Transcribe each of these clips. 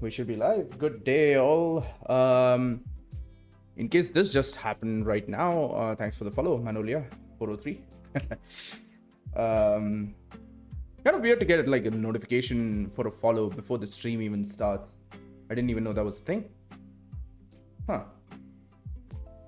We should be live. Good day, all. In case this just happened right now, thanks for the follow, Manolia 403. Kind of weird to get like a notification for a follow before the stream even starts. I didn't even know that was a thing. Huh.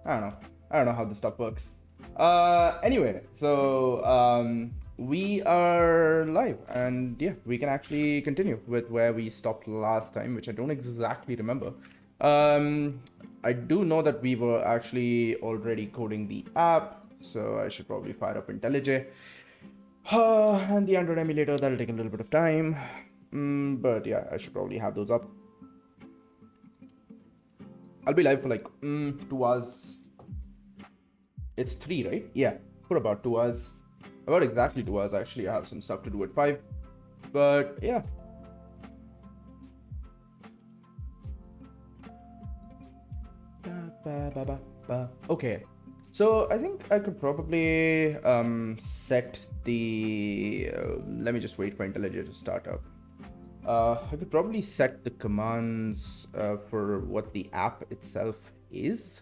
I don't know how this stuff works. Anyway, so we are live, and yeah, we can actually continue with where we stopped last time, which I don't exactly remember. I do know that we were actually already coding the app, so I should probably fire up IntelliJ. And the Android emulator, that'll take a little bit of time. But yeah, I should probably have those up. I'll be live for like 2 hours. It's 3, right? Yeah, for about 2 hours. About exactly 2 hours, actually. I have some stuff to do at 5. But yeah. Okay. So I think I could probably set the... let me just wait for IntelliJ to start up. I could probably set the commands for what the app itself is,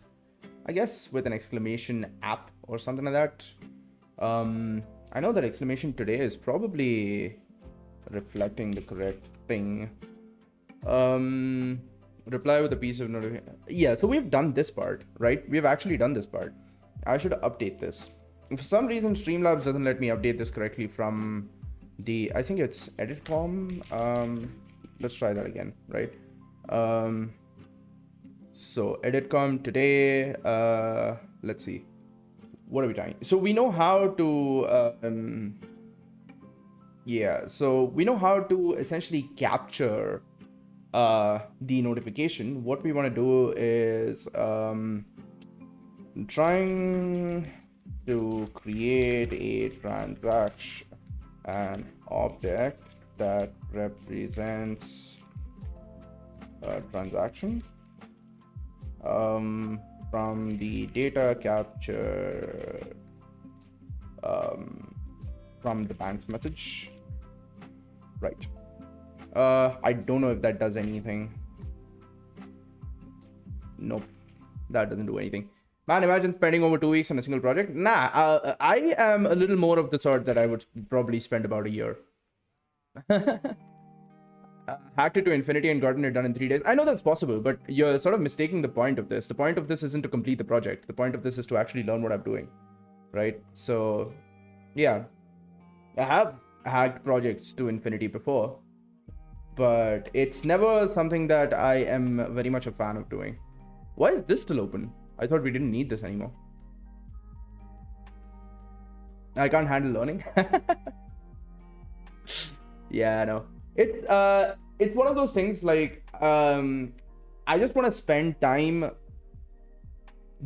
I guess, with an exclamation app or something like that. I know that exclamation today is probably reflecting the correct thing. Reply with a piece of notification. Yeah, so we've done this part, right? We've actually done this part. I should update this. For some reason, Streamlabs doesn't let me update this correctly from the, I think it's editcom. Let's try that again, right? So editcom today, let's see. What are we trying? So we know how to, yeah, so we know how to essentially capture the notification. What we want to do is trying to create a transaction, an object that represents a transaction from the data capture from the bank's message, right? I don't know if that does anything. Nope, that doesn't do anything. Man, imagine spending over 2 weeks on a single project. Nah, I am a little more of the sort that I would probably spend about a year. Hacked it to infinity and gotten it done in 3 days. I know that's possible, but you're sort of mistaking the point of this. The point of this isn't to complete the project. The point of this is to actually learn what I'm doing, right? So, yeah, I have hacked projects to infinity before, but it's never something that I am very much a fan of doing. Why is this still open? I thought we didn't need this anymore. I can't handle learning. Yeah, I know. It's one of those things like, I just want to spend time,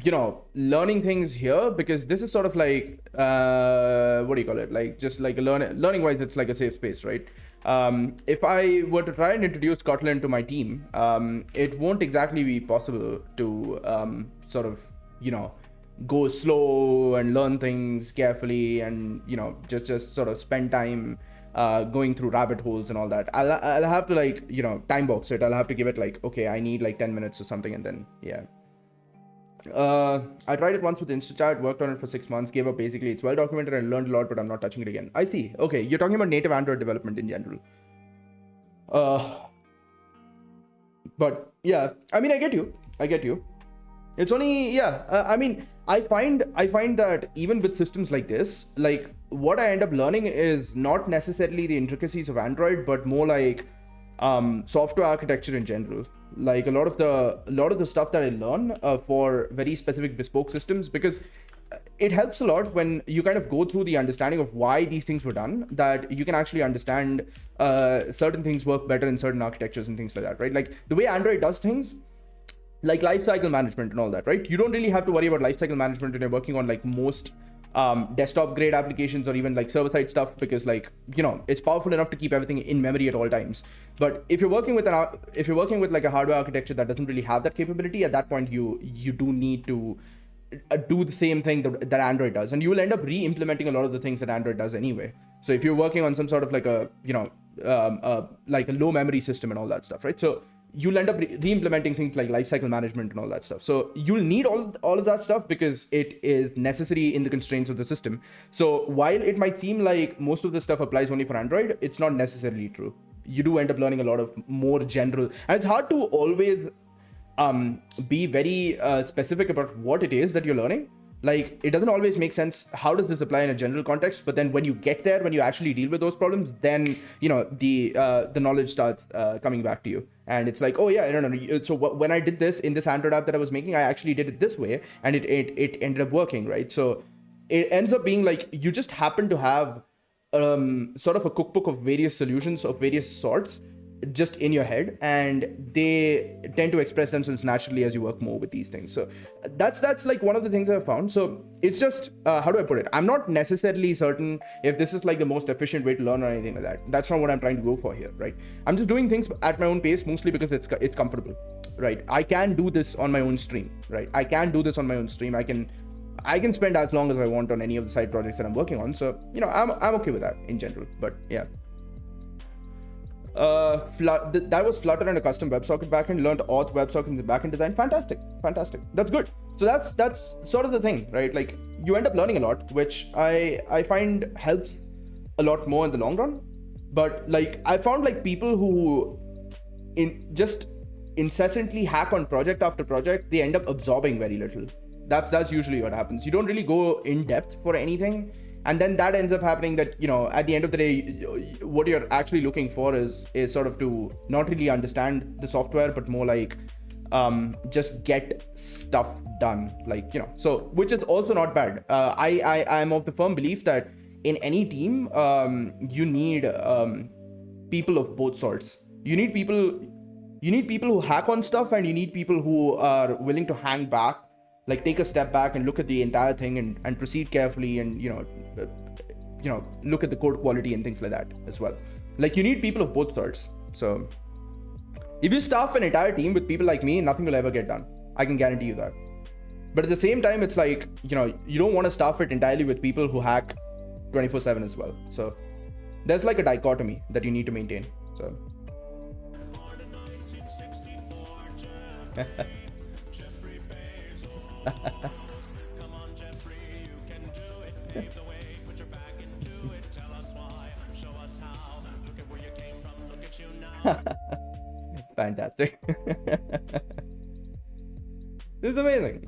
you know, learning things here, because this is sort of like, what do you call it? Like, just like learning wise, it's like a safe space, right? If I were to try and introduce Kotlin to my team, it won't exactly be possible to sort of, you know, go slow and learn things carefully and, you know, just sort of spend time going through rabbit holes and all that. I'll have to, like, you know, time box it. I'll have to give it like, okay, I need like 10 minutes or something, and then yeah. I tried it once with InstaChat, worked on it for 6 months, gave up basically. It's well documented and learned a lot, but I'm not touching it again. I see. Okay, you're talking about native Android development in general. But yeah, I mean, I get you. It's only, yeah, I mean, I find that even with systems like this, like, what I end up learning is not necessarily the intricacies of Android, but more like software architecture in general. Like a lot of the stuff that I learn for very specific bespoke systems, because it helps a lot when you kind of go through the understanding of why these things were done, that you can actually understand certain things work better in certain architectures and things like that, right? Like the way Android does things, like lifecycle management and all that, right? You don't really have to worry about lifecycle management when you're working on like most desktop grade applications or even like server side stuff, because, like, you know, it's powerful enough to keep everything in memory at all times. But if you're working with like a hardware architecture that doesn't really have that capability, at that point you do need to do the same thing that Android does, and you will end up re-implementing a lot of the things that Android does anyway. So if you're working on some sort of like a, you know, like a low memory system and all that stuff, right? So you'll end up re-implementing things like lifecycle management and all that stuff. So you'll need all of that stuff because it is necessary in the constraints of the system. So while it might seem like most of this stuff applies only for Android, it's not necessarily true. You do end up learning a lot of more general, and it's hard to always be very specific about what it is that you're learning. Like, it doesn't always make sense. How does this apply in a general context? But then when you get there, when you actually deal with those problems, then, the knowledge starts coming back to you. And it's like, oh yeah, no. So when I did this in this Android app that I was making, I actually did it this way, and it ended up working, right? So it ends up being like, you just happen to have sort of a cookbook of various solutions of various sorts just in your head, and they tend to express themselves naturally as you work more with these things. So that's like one of the things I've found. So it's just how do I put it, I'm not necessarily certain if this is like the most efficient way to learn or anything like that. That's not what I'm trying to go for here, right? I'm just doing things at my own pace, mostly because it's comfortable, right? I can do this on my own stream, right? I can spend as long as I want on any of the side projects that I'm working on. So I'm okay with that in general. But yeah, that was Flutter and a custom WebSocket backend. Learned auth WebSocket in the backend design. Fantastic. That's good. So that's sort of the thing, right? Like, you end up learning a lot, which I find helps a lot more in the long run. But like, I found like people who just incessantly hack on project after project, they end up absorbing very little. That's usually what happens. You don't really go in depth for anything. And then that ends up happening that, at the end of the day, what you're actually looking for is sort of to not really understand the software, but more like just get stuff done. Like, so which is also not bad. I'm of the firm belief that in any team, you need people of both sorts. You need people who hack on stuff, and you need people who are willing to hang back, like take a step back and look at the entire thing and proceed carefully, and look at the code quality and things like that as well. Like, you need people of both sorts. So if you staff an entire team with people like me, nothing will ever get done. I can guarantee you that. But at the same time, it's like, you don't want to staff it entirely with people who hack 24/7 as well. So there's like a dichotomy that you need to maintain. So fantastic. This is amazing,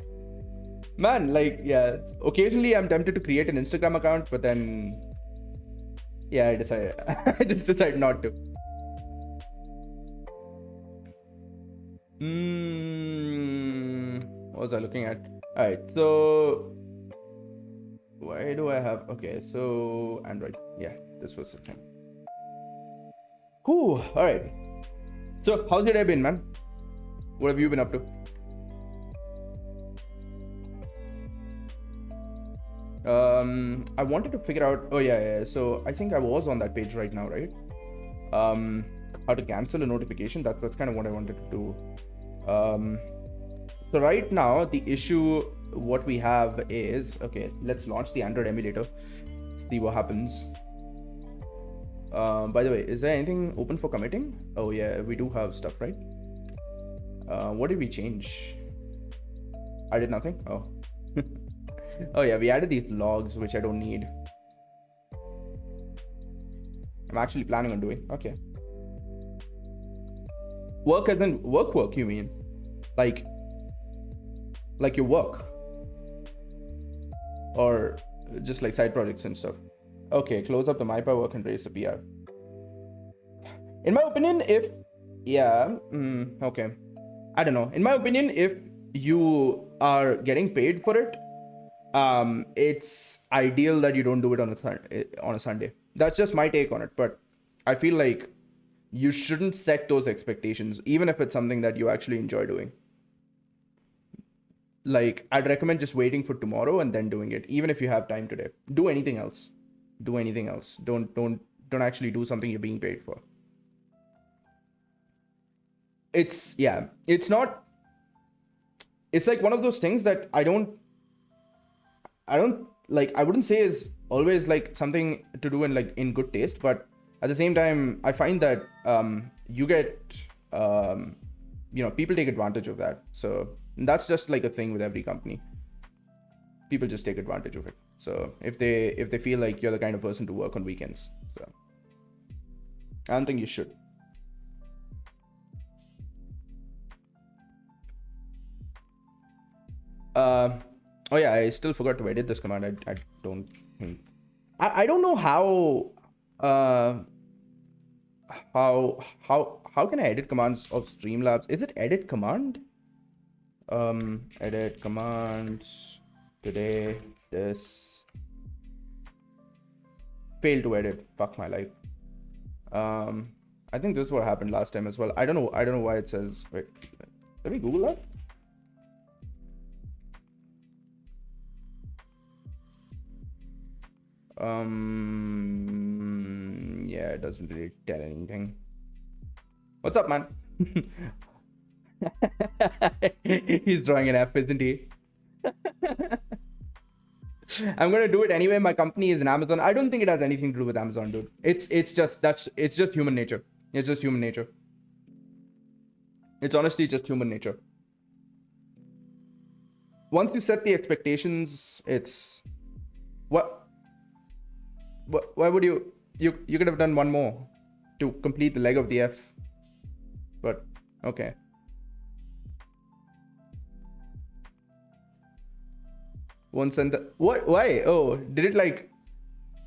man. Like, yeah, occasionally I'm tempted to create an Instagram account, but then I just decided not to. What was I looking at? All right, so why do I have, okay, so Android, yeah, this was the thing. Whew, all right. So how's your day been, man? What have you been up to? I wanted to figure out, so I think I was on that page right now, right? How to cancel a notification. That's kind of what I wanted to do. So right now the issue what we have is, okay, let's launch the Android emulator, see what happens. By the way, is there anything open for committing? Oh yeah, we do have stuff, right? What did we change? I did nothing. Oh. Oh yeah, we added these logs, which I don't need. I'm actually planning on doing. Okay. Work as in work, you mean? Like your work? Or just like side projects and stuff? Okay, close up the MyPy work and raise the PR. In my opinion, okay. I don't know. In my opinion, if you are getting paid for it, it's ideal that you don't do it on a Sunday. That's just my take on it. But I feel like you shouldn't set those expectations, even if it's something that you actually enjoy doing. Like, I'd recommend just waiting for tomorrow and then doing it, even if you have time today. Do anything else. Don't actually do something you're being paid for. It's like one of those things that I wouldn't say is always like something to do in good taste, but at the same time, I find that you get people take advantage of that. So that's just like a thing with every company. People just take advantage of it. So if they feel like you're the kind of person to work on weekends, so I don't think you should. Oh yeah, I still forgot to edit this command. I don't think I don't know how how can I edit commands of Streamlabs? Is it edit command? Edit commands today. This failed to edit. Fuck my life. I think this is what happened last time as well. I don't know why it says. Wait, let me Google that. Yeah, it doesn't really tell anything. What's up, man? He's drawing an F, isn't he? I'm gonna do it anyway. My company is in Amazon. I don't think it has anything to do with Amazon, dude. It's just human nature. It's just human nature. It's honestly just human nature. Once you set the expectations, it's why would you could have done one more to complete the leg of the F, but okay. One sentence. What? Why? Oh, did it like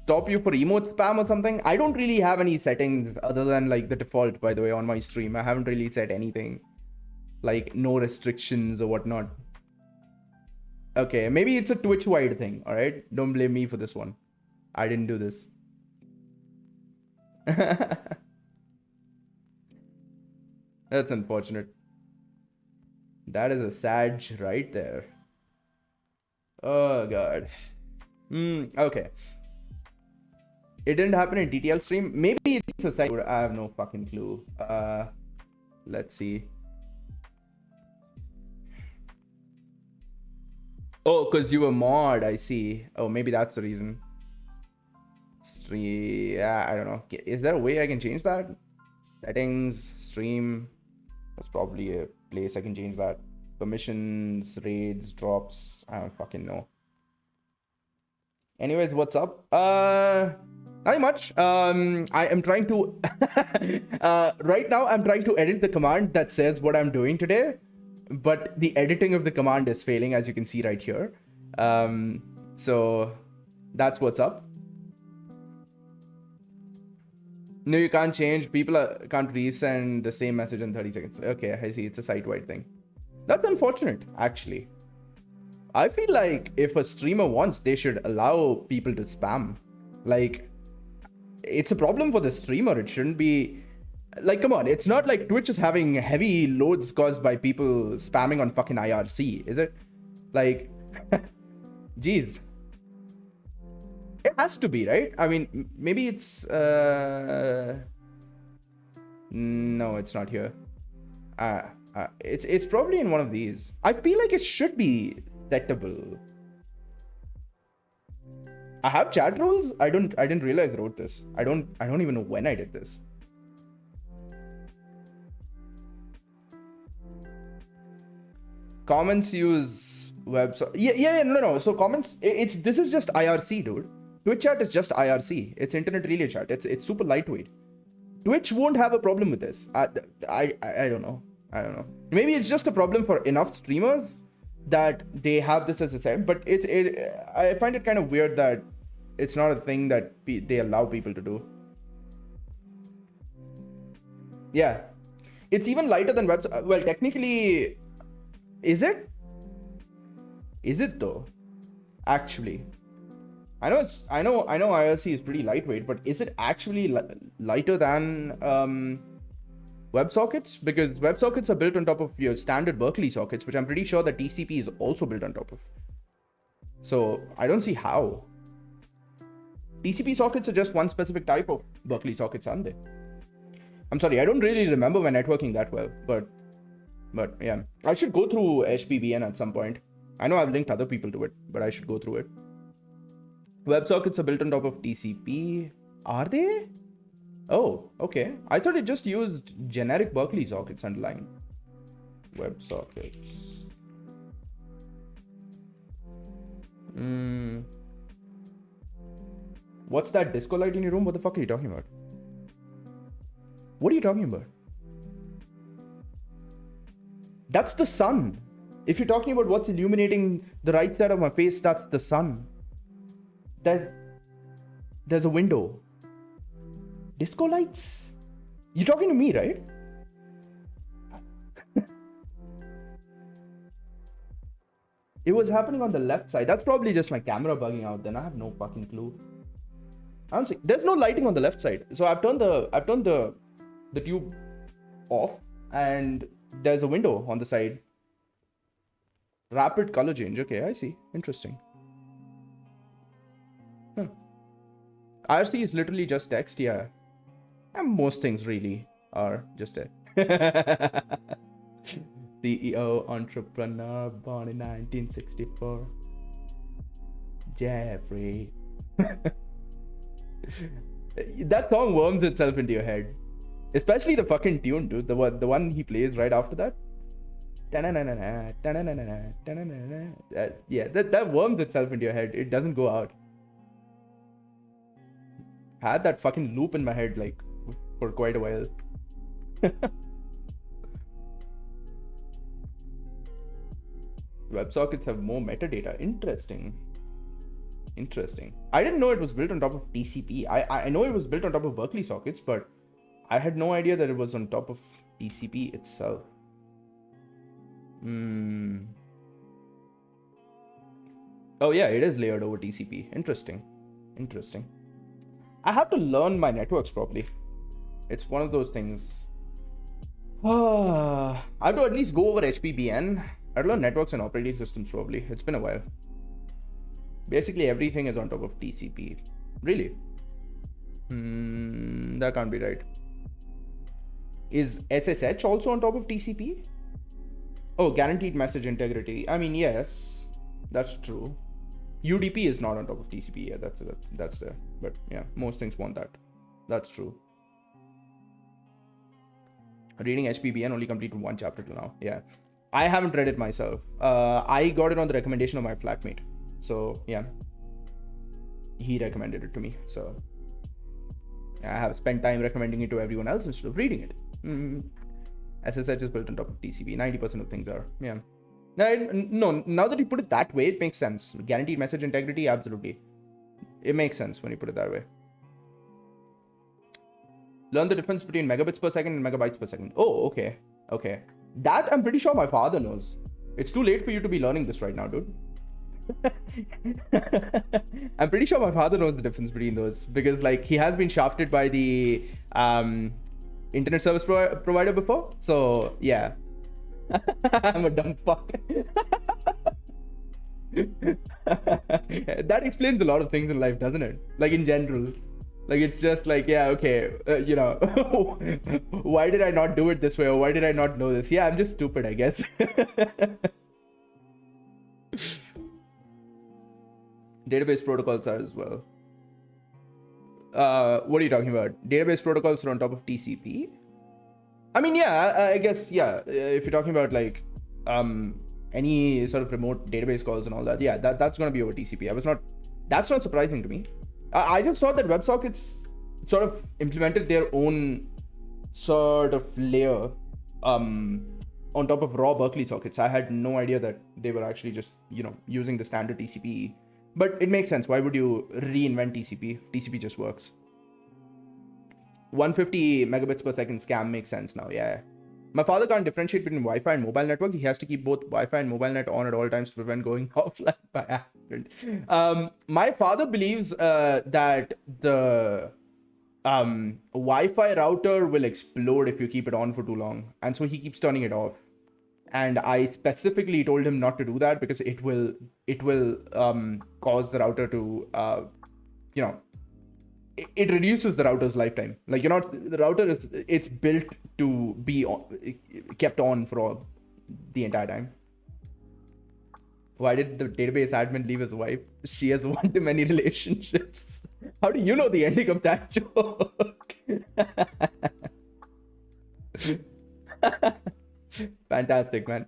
stop you for emote spam or something? I don't really have any settings other than like the default, by the way, on my stream. I haven't really set anything like no restrictions or whatnot. Okay, maybe it's a Twitch-wide thing. All right, don't blame me for this one. I didn't do this. That's unfortunate. That is a Sag right there. Oh god. Okay. It didn't happen in TTL stream. Maybe it's a Sag. I have no fucking clue. Let's see. Oh, because you were mod. I see. Oh, maybe that's the reason. Stream. Yeah, I don't know. Is there a way I can change that? Settings, stream. That's probably a place I can change that. Permissions, raids, drops. I don't fucking know. Anyways, what's up? Not much. I am trying to right now I'm trying to edit the command that says what I'm doing today, but the editing of the command is failing, as you can see right here. So that's what's up. No, you can't change. People can't resend the same message in 30 seconds. Okay, I see. It's a site-wide thing. That's unfortunate, actually. I feel like if a streamer wants, they should allow people to spam. Like, it's a problem for the streamer. It shouldn't be... Like, come on. It's not like Twitch is having heavy loads caused by people spamming on fucking IRC, is it? Like, jeez. It has to be, right? I mean, maybe it's... No, it's not here. It's probably in one of these. I feel like it should be settable. I have chat rules. I didn't realize I wrote this. I don't even know when I did this. Comments use web. Yeah, no. So comments. This is just IRC, dude. Twitch chat is just IRC. It's internet relay chat. It's super lightweight. Twitch won't have a problem with this. I don't know. I don't know. Maybe it's just a problem for enough streamers that they have this as a set. But I find it kind of weird that it's not a thing that they allow people to do. Yeah, it's even lighter than web. Well, technically, is it? Is it though? Actually. I know IRC is pretty lightweight, but is it actually lighter than WebSockets? Because WebSockets are built on top of your standard Berkeley sockets, which I'm pretty sure that TCP is also built on top of. So I don't see how. TCP sockets are just one specific type of Berkeley sockets, aren't they? I'm sorry, I don't really remember my networking that well, but yeah, I should go through HBBN at some point. I know I've linked other people to it, but I should go through it. WebSockets are built on top of TCP. Are they? Oh, okay. I thought it just used generic Berkeley sockets underlying. WebSockets. What's that disco light in your room? What the fuck are you talking about? What are you talking about? That's the sun. If you're talking about what's illuminating the right side of my face, that's the sun. There's a window. Disco lights? You're talking to me, right? It was happening on the left side. That's probably just my camera bugging out. Then I have no fucking clue. I'm saying there's no lighting on the left side. So I've turned the tube off, and there's a window on the side. Rapid color change. Okay, I see. Interesting. IRC is literally just text, yeah. And most things really are just it. CEO, entrepreneur, born in 1964. Jeffrey. That song worms itself into your head. Especially the fucking tune, dude. The one he plays right after that. Yeah, that worms itself into your head. It doesn't go out. Had that fucking loop in my head like for quite a while. WebSockets have more metadata. Interesting. I didn't know it was built on top of TCP. I know it was built on top of Berkeley sockets, but I had no idea that it was on top of TCP itself. Oh yeah, it is layered over TCP. Interesting. I have to learn my networks properly. It's one of those things. I have to at least go over HPBN. I have to learn networks and operating systems probably. It's been a while. Basically everything is on top of TCP. Really? That can't be right. Is SSH also on top of TCP? Oh, guaranteed message integrity. I mean, yes, that's true. UDP is not on top of TCP. Yeah, that's there. But yeah, most things want that. That's true. Reading HPBN only completed one chapter till now. Yeah, I haven't read it myself. I got it on the recommendation of my flatmate. So yeah, he recommended it to me. So I have spent time recommending it to everyone else instead of reading it. SSH is built on top of TCP. 90% of things are. Yeah. No, now that you put it that way, it makes sense. Guaranteed message integrity, absolutely. It makes sense when you put it that way. Learn the difference between megabits per second and megabytes per second. Oh, okay. That I'm pretty sure my father knows. It's too late for you to be learning this right now, dude. I'm pretty sure my father knows the difference between those because like he has been shafted by the internet service provider before. So yeah. I'm a dumb fuck. That explains a lot of things in life, doesn't it? Like in general. Like it's just like, yeah, okay, why did I not do it this way? Or why did I not know this? Yeah, I'm just stupid, I guess. Database protocols are as well. What are you talking about? Database protocols are on top of TCP? I mean, yeah, I guess, yeah. If you're talking about like any sort of remote database calls and all that, yeah, that's going to be over TCP. That's not surprising to me. I just thought that WebSockets sort of implemented their own sort of layer on top of raw Berkeley sockets. I had no idea that they were actually just, using the standard TCP. But it makes sense. Why would you reinvent TCP? TCP just works. 150 megabits per second scam makes sense now, yeah. My father can't differentiate between Wi-Fi and mobile network. He has to keep both Wi-Fi and mobile net on at all times to prevent going offline by accident. My father believes that the Wi-Fi router will explode if you keep it on for too long. And so he keeps turning it off. And I specifically told him not to do that because it will cause the router to, it reduces the router's lifetime. Like the router it's built to be kept on for the entire time. Why did the database admin leave his wife? She has one-to-many relationships. How do you know the ending of that joke? Fantastic, man.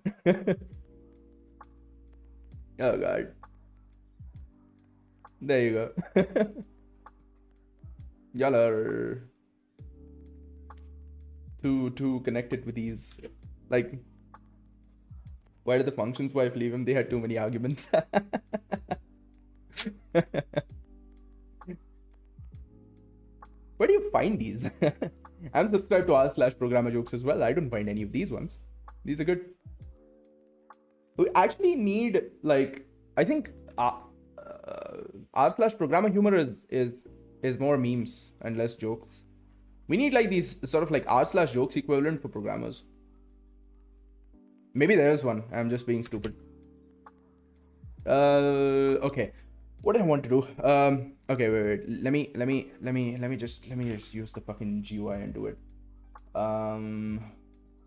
Oh god. There you go. Y'all are too connected with these. Like, why did the functions wife leave him? They had too many arguments. Where do you find these? I'm subscribed to r/programmer jokes as well. I don't find any of these ones. These are good. We actually need, like, I think r/programmer humor is more memes and less jokes. We need like these sort of like r/jokes equivalent for programmers. Maybe there is one. I'm just being stupid. Okay. What did I want to do? Okay, wait. Let me just use the fucking GUI and do it.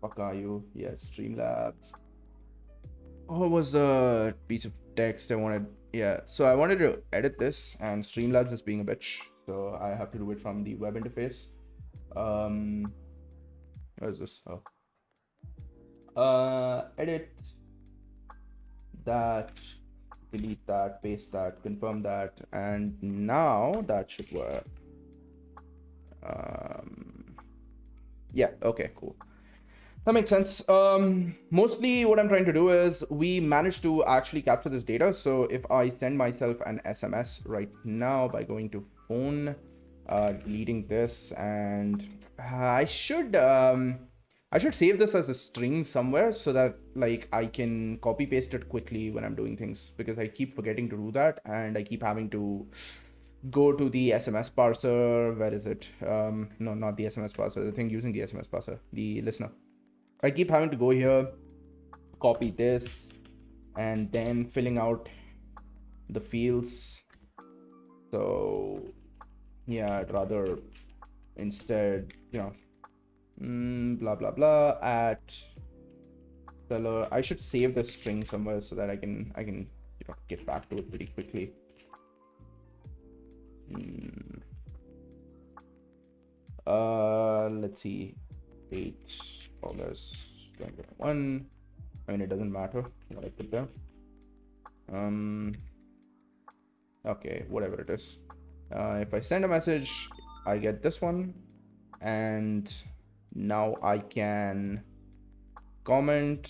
Fuck are you? Yes, Streamlabs. Oh, it was a piece of text I wanted. Yeah, so I wanted to edit this, and Streamlabs is being a bitch, so I have to do it from the web interface. What is this? Oh. Edit that, delete that, paste that, confirm that, and now that should work. Yeah, okay, cool. That makes sense. Mostly what I'm trying to do is we managed to actually capture this data. So if I send myself an SMS right now by going to phone, deleting this, and I should save this as a string somewhere so that like I can copy paste it quickly when I'm doing things, because I keep forgetting to do that and I keep having to go to the SMS parser. Where is it? No, not the SMS parser, the thing using the SMS parser, the listener. I keep having to go here, copy this, and then filling out the fields. So yeah, I'd rather instead, blah blah blah at seller. I should save the string somewhere so that I can get back to it pretty quickly. Let's see, 8 August 2021. I mean, it doesn't matter what I put there. Okay, whatever it is. If I send a message, I get this one, and now I can comment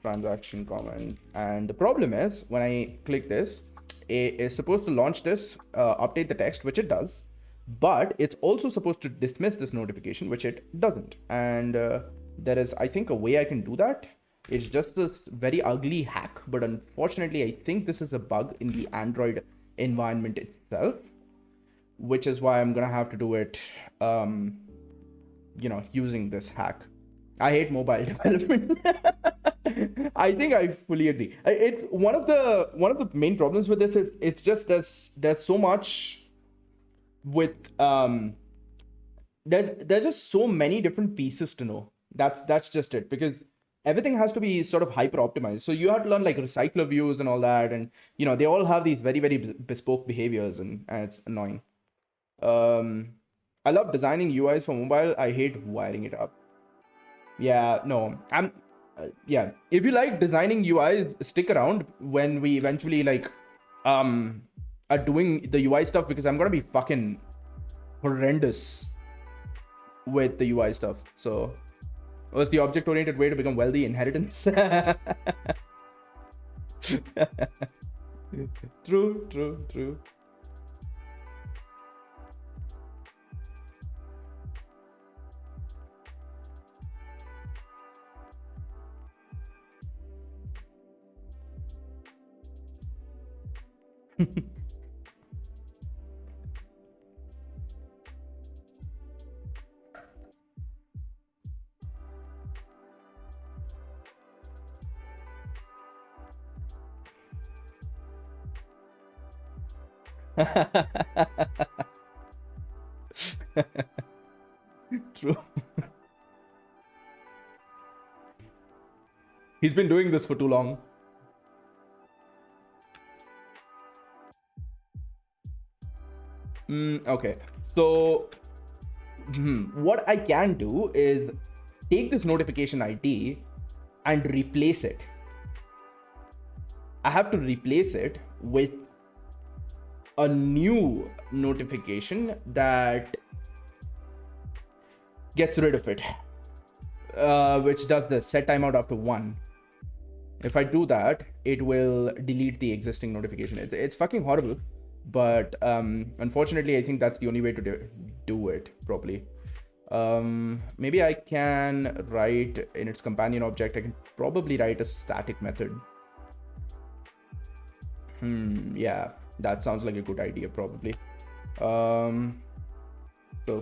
transaction comment. And the problem is when I click this, it is supposed to launch this, update the text, which it does, but it's also supposed to dismiss this notification, which it doesn't. And there is, I think, a way I can do that. It's just this very ugly hack, but unfortunately I think this is a bug in the Android environment itself, which is why I'm gonna have to do it using this hack. I hate mobile development. I think I fully agree. It's one of the main problems with this is it's just there's so much with there's just so many different pieces to know. That's just it, because everything has to be sort of hyper optimized. So you have to learn like recycler views and all that, and they all have these very very bespoke behaviors, and it's annoying. I love designing UIs for mobile. I hate wiring it up. Yeah, no, yeah, if you like designing UIs, stick around when we eventually like are doing the UI stuff, because I'm gonna be fucking horrendous with the UI stuff. So what's the object-oriented way to become wealthy? Inheritance. True. True. He's been doing this for too long. Okay, so what I can do is take this notification ID and replace it. I have to replace it with a new notification that gets rid of it, which does the set timeout after 1. If I do that, it will delete the existing notification. It's fucking horrible, but unfortunately, I think that's the only way to do it properly. Maybe I can write in its companion object, I can probably write a static method. Yeah, that sounds like a good idea, probably. So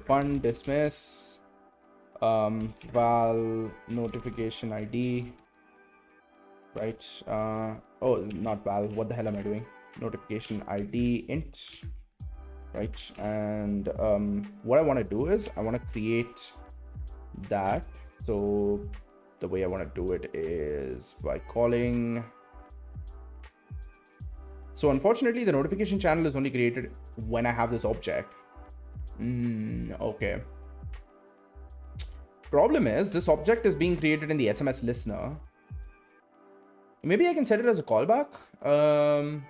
fun dismiss val notification ID, right? Oh, not val, what the hell am I doing? Notification ID int, right? And what I want to do is I want to create that. So the way I want to do it is by calling. So unfortunately, the notification channel is only created when I have this object. Okay. Problem is, this object is being created in the SMS listener. Maybe I can set it as a callback to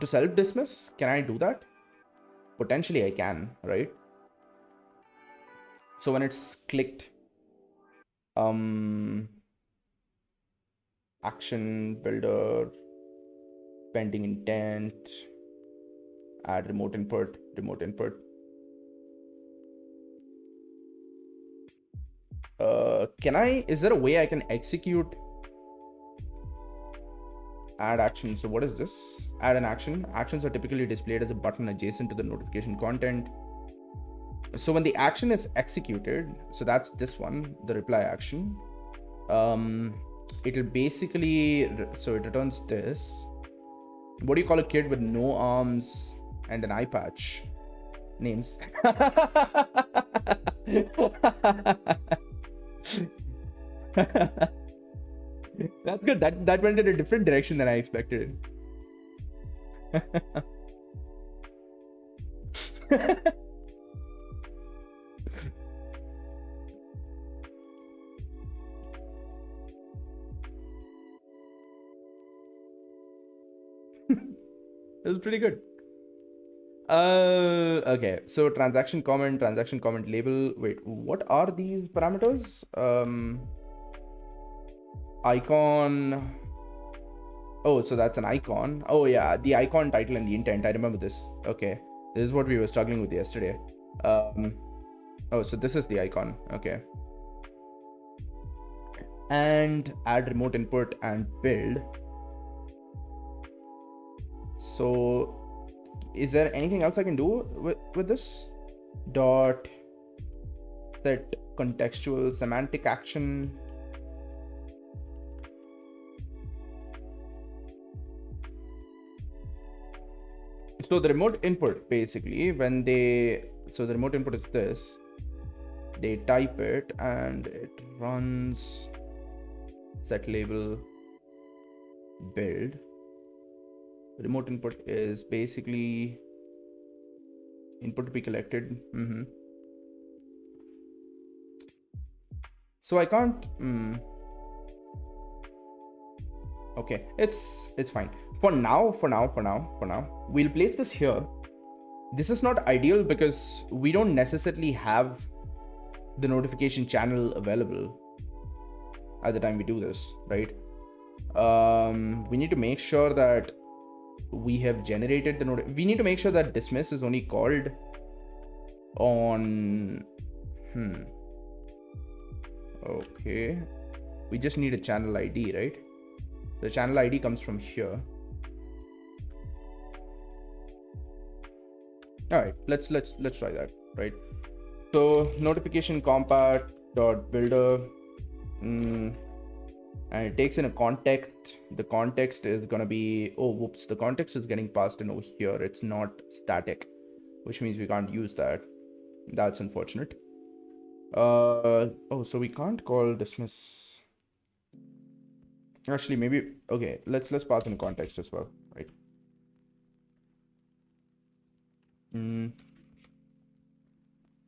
self-dismiss. Can I do that? Potentially I can, right? So when it's clicked, action builder, pending intent, add remote input. Is there a way I can execute add action? So what is this? Add an action. Actions are typically displayed as a button adjacent to the notification content. So when the action is executed, so that's this one, the reply action, it'll basically, so it returns this. What do you call a kid with no arms and an eye patch? Names. That's good. That went in a different direction than I expected. It was pretty good. Okay, so transaction comment label. Wait, what are these parameters? Icon. Oh, so that's an icon. Oh yeah, the icon, title, and the intent. I remember this. Okay, this is what we were struggling with yesterday. Oh, so this is the icon. Okay. And add remote input and build. So is there anything else I can do with this? Dot set contextual semantic action. So the remote input, basically, when they, so the remote input is this, they type it and it runs set label build. Remote input is basically input to be collected. So I can't. Okay, it's fine. For now, we'll place this here. This is not ideal because we don't necessarily have the notification channel available at the time we do this, right? We need to make sure that we have generated the we need to make sure that dismiss is only called on okay, we just need a channel ID, right? The channel ID comes from here. All right, let's try that, right? So notification compat dot builder, and it takes in a context. The context is gonna be, oh whoops, the context is getting passed in over here. It's not static, which means we can't use that. That's unfortunate. Oh, so we can't call dismiss. Actually, maybe, okay, let's pass in context as well, right?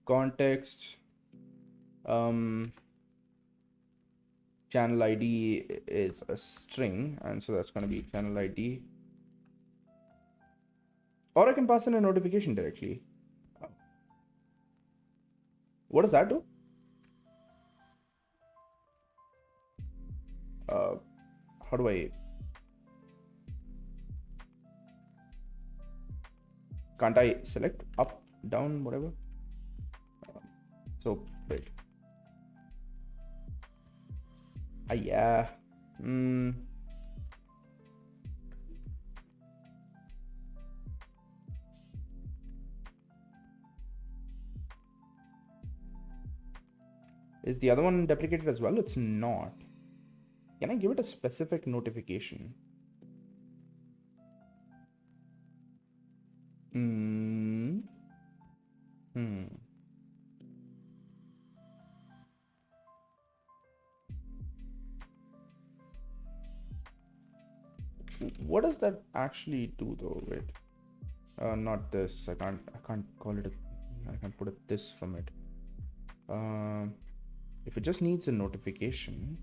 Context, channel ID is a string, and so that's going to be channel ID. Or I can pass in a notification directly. What does that do? How do I... Can't I select up, down, whatever? So, wait. Yeah. Is the other one deprecated as well? It's not. Can I give it a specific notification? What does that actually do though? Wait. Not this. I can't call it I can't put this from it. If it just needs a notification,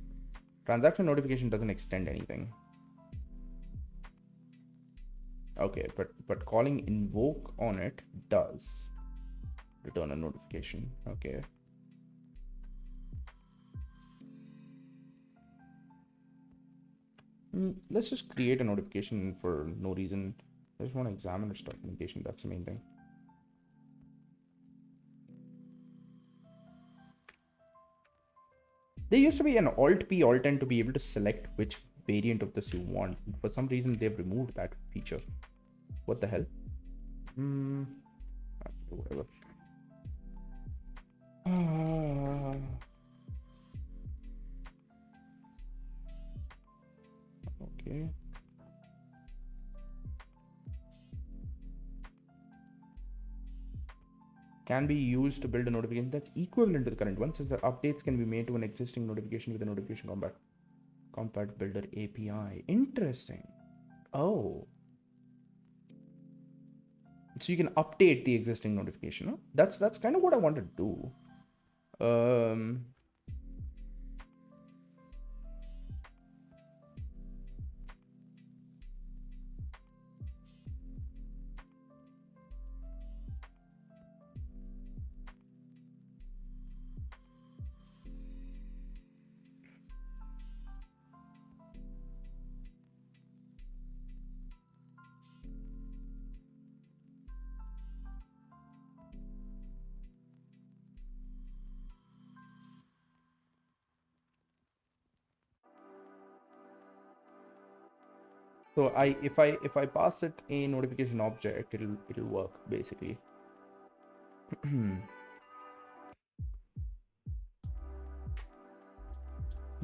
transaction notification doesn't extend anything. Okay, but calling invoke on it does return a notification. Okay. Let's just create a notification for no reason. I just want to examine its documentation. That's the main thing. There used to be an Alt P, Alt N to be able to select which variant of this you want. For some reason, they've removed that feature. What the hell? Whatever. Okay. Can be used to build a notification that's equivalent to the current one, since the updates can be made to an existing notification with a notification compat builder API. Interesting. Oh. So you can update the existing notification. Huh? That's kind of what I want to do. So if I pass it a notification object, it'll work basically. The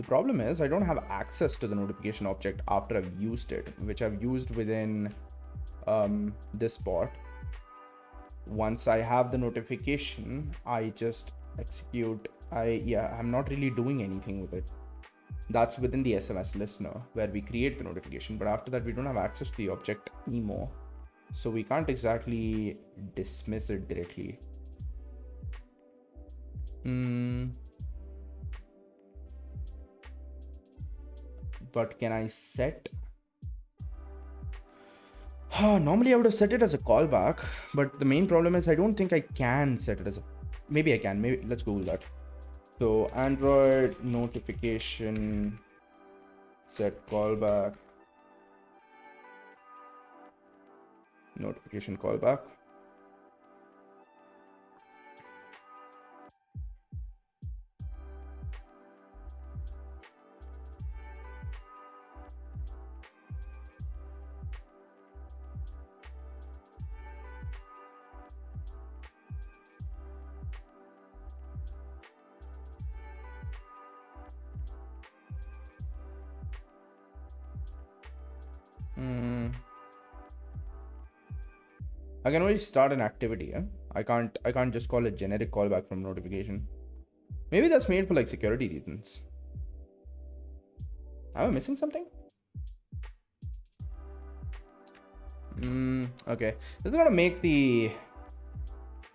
problem is I don't have access to the notification object after I've used it, which I've used within this bot. Once I have the notification, I just execute. I'm not really doing anything with it. That's within the SMS listener where we create the notification, but after that we don't have access to the object anymore, so we can't exactly dismiss it directly. But can I set... normally I would have set it as a callback, but the main problem is I don't think I can set it as a... Maybe I can. Maybe let's Google that. So Android notification set callback, notification callback. I can only start an activity. I can't just call a generic callback from notification. Maybe that's made for like security reasons. Am I missing something? Okay. This is gonna make the...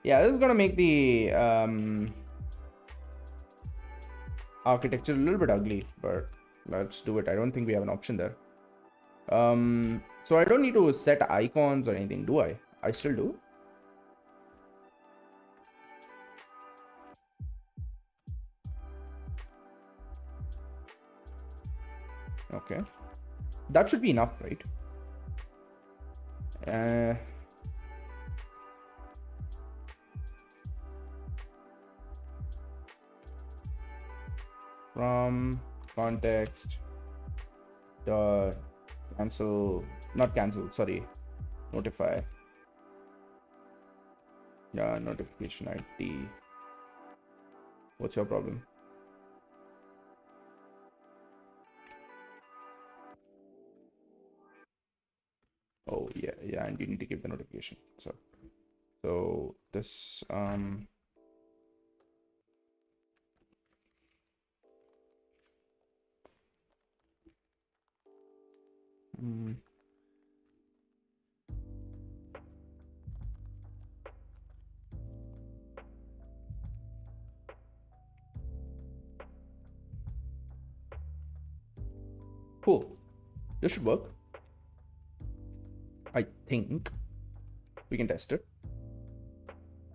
Yeah, this is gonna make the architecture a little bit ugly, but let's do it. I don't think we have an option there. So I don't need to set icons or anything, do I? I still do. Okay, that should be enough, right? From context dot cancel, not cancel, sorry, notify. Yeah, notification ID. What's your problem? Oh yeah, and you need to give the notification. So this cool. This should work. I think we can test it.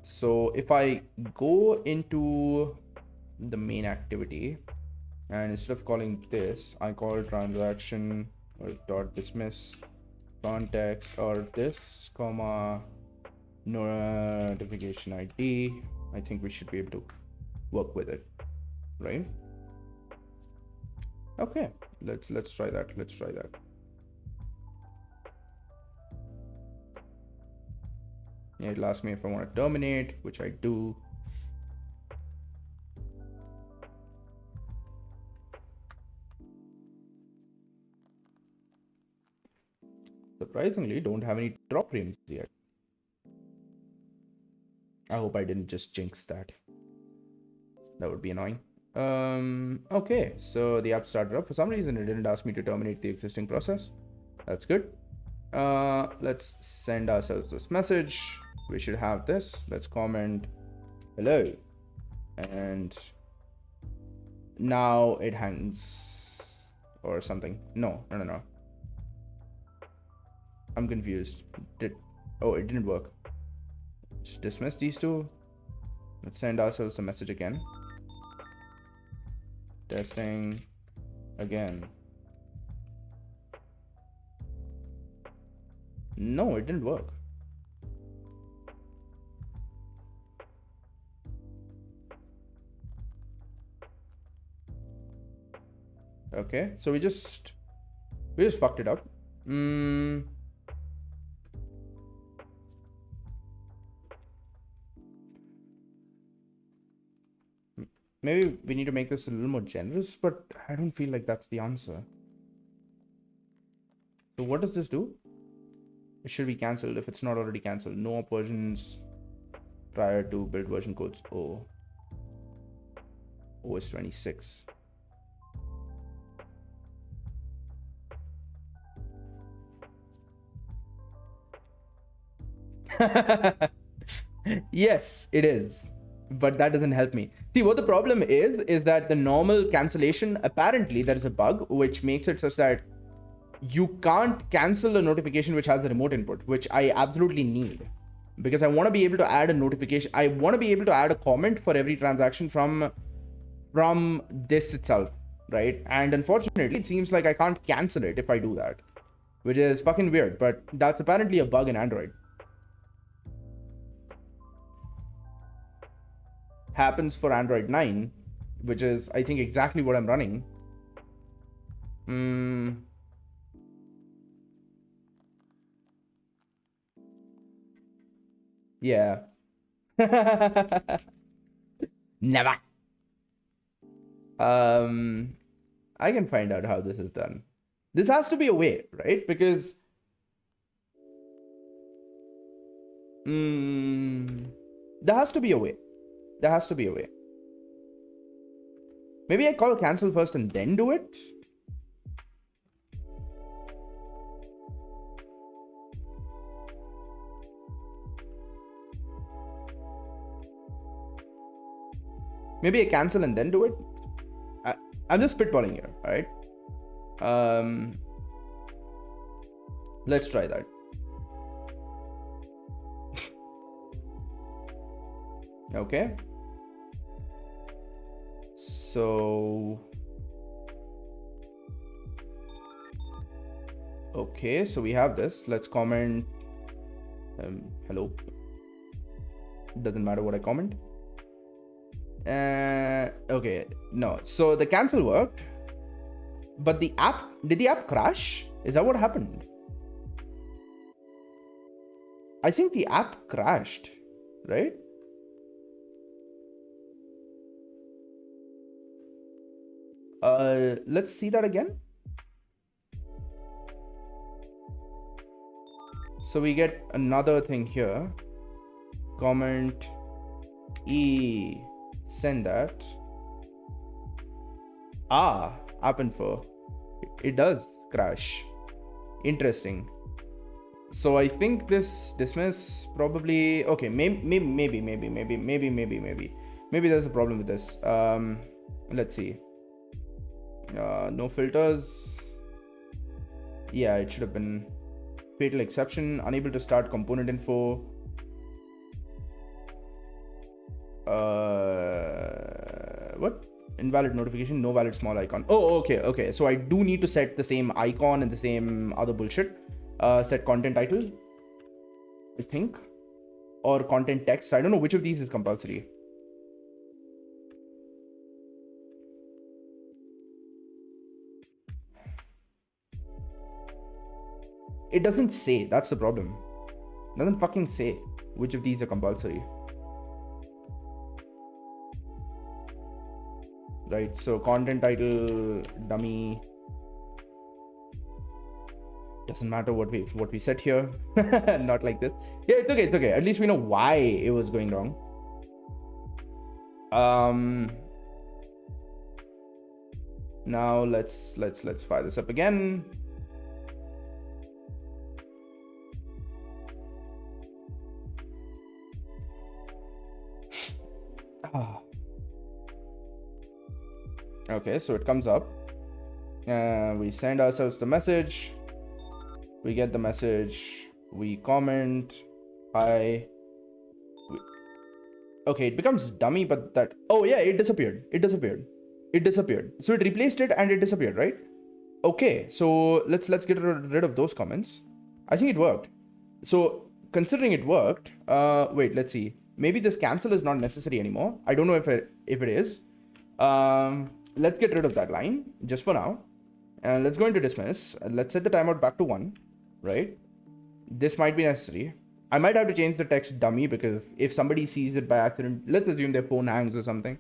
So if I go into the main activity and instead of calling this, I call transaction or dot dismiss context or this comma notification ID, I think we should be able to work with it, right? Okay, let's try that. Yeah, it'll ask me if I want to terminate, which I do. Surprisingly, don't have any drop frames yet. I hope I didn't just jinx that. That would be annoying. Okay, so the app started up. For some reason, it didn't ask me to terminate the existing process. That's good. Let's send ourselves this message. We should have this. Let's comment hello. And now it hangs or something. No. I'm confused. It didn't work. Just dismiss these two. Let's send ourselves a message again. Testing again. No, it didn't work. Okay, so we just fucked it up. Maybe we need to make this a little more generous, but I don't feel like that's the answer. So what does this do? It should be cancelled if it's not already cancelled. No up versions prior to build version codes. OS 26. Yes, it is. But that doesn't help me. See, what the problem is that the normal cancellation, apparently there is a bug which makes it such that you can't cancel a notification which has the remote input, which I absolutely need. Because I want to be able to add a notification. I want to be able to add a comment for every transaction from this itself, right? And unfortunately, it seems like I can't cancel it if I do that, which is fucking weird. But that's apparently a bug in Android. Happens for Android 9, which is, I think, exactly what I'm running. Yeah. Never. I can find out how this is done. This has to be a way, right? Because there has to be a way. Maybe I call cancel first and then do it. Maybe I cancel and then do it. I'm just spitballing here, all right? Let's try that. Okay. So, okay, so we have this. Let's comment. Hello. Doesn't matter what I comment. Okay, no. So the cancel worked, but did the app crash? Is that what happened? I think the app crashed, right? Let's see that again. So we get another thing here. Comment send that. App info. It does crash. Interesting. So I think this dismiss probably okay. Maybe there's a problem with this. Let's see. No filters. Yeah, it should have been fatal exception. Unable to start component info. What? Invalid notification, no valid small icon. Oh, okay. So I do need to set the same icon and the same other bullshit. Set content title, I think, or content text. I don't know which of these is compulsory. It doesn't say. That's the problem. It doesn't fucking say which of these are compulsory. Right, so content title, dummy. Doesn't matter what we set here. Not like this. Yeah, it's okay. At least we know why it was going wrong. Now let's fire this up again. Okay, so it comes up. We send ourselves the message. We get the message. We comment. Hi. Okay, it becomes dummy, but that. Oh yeah, it disappeared. So it replaced it and it disappeared, right? Okay, so let's get rid of those comments. I think it worked. So considering it worked, wait, let's see. Maybe this cancel is not necessary anymore. I don't know if it is. Let's get rid of that line just for now. And let's go into dismiss. Let's set the timeout back to 1, right? This might be necessary. I might have to change the text dummy because if somebody sees it by accident, let's assume their phone hangs or something,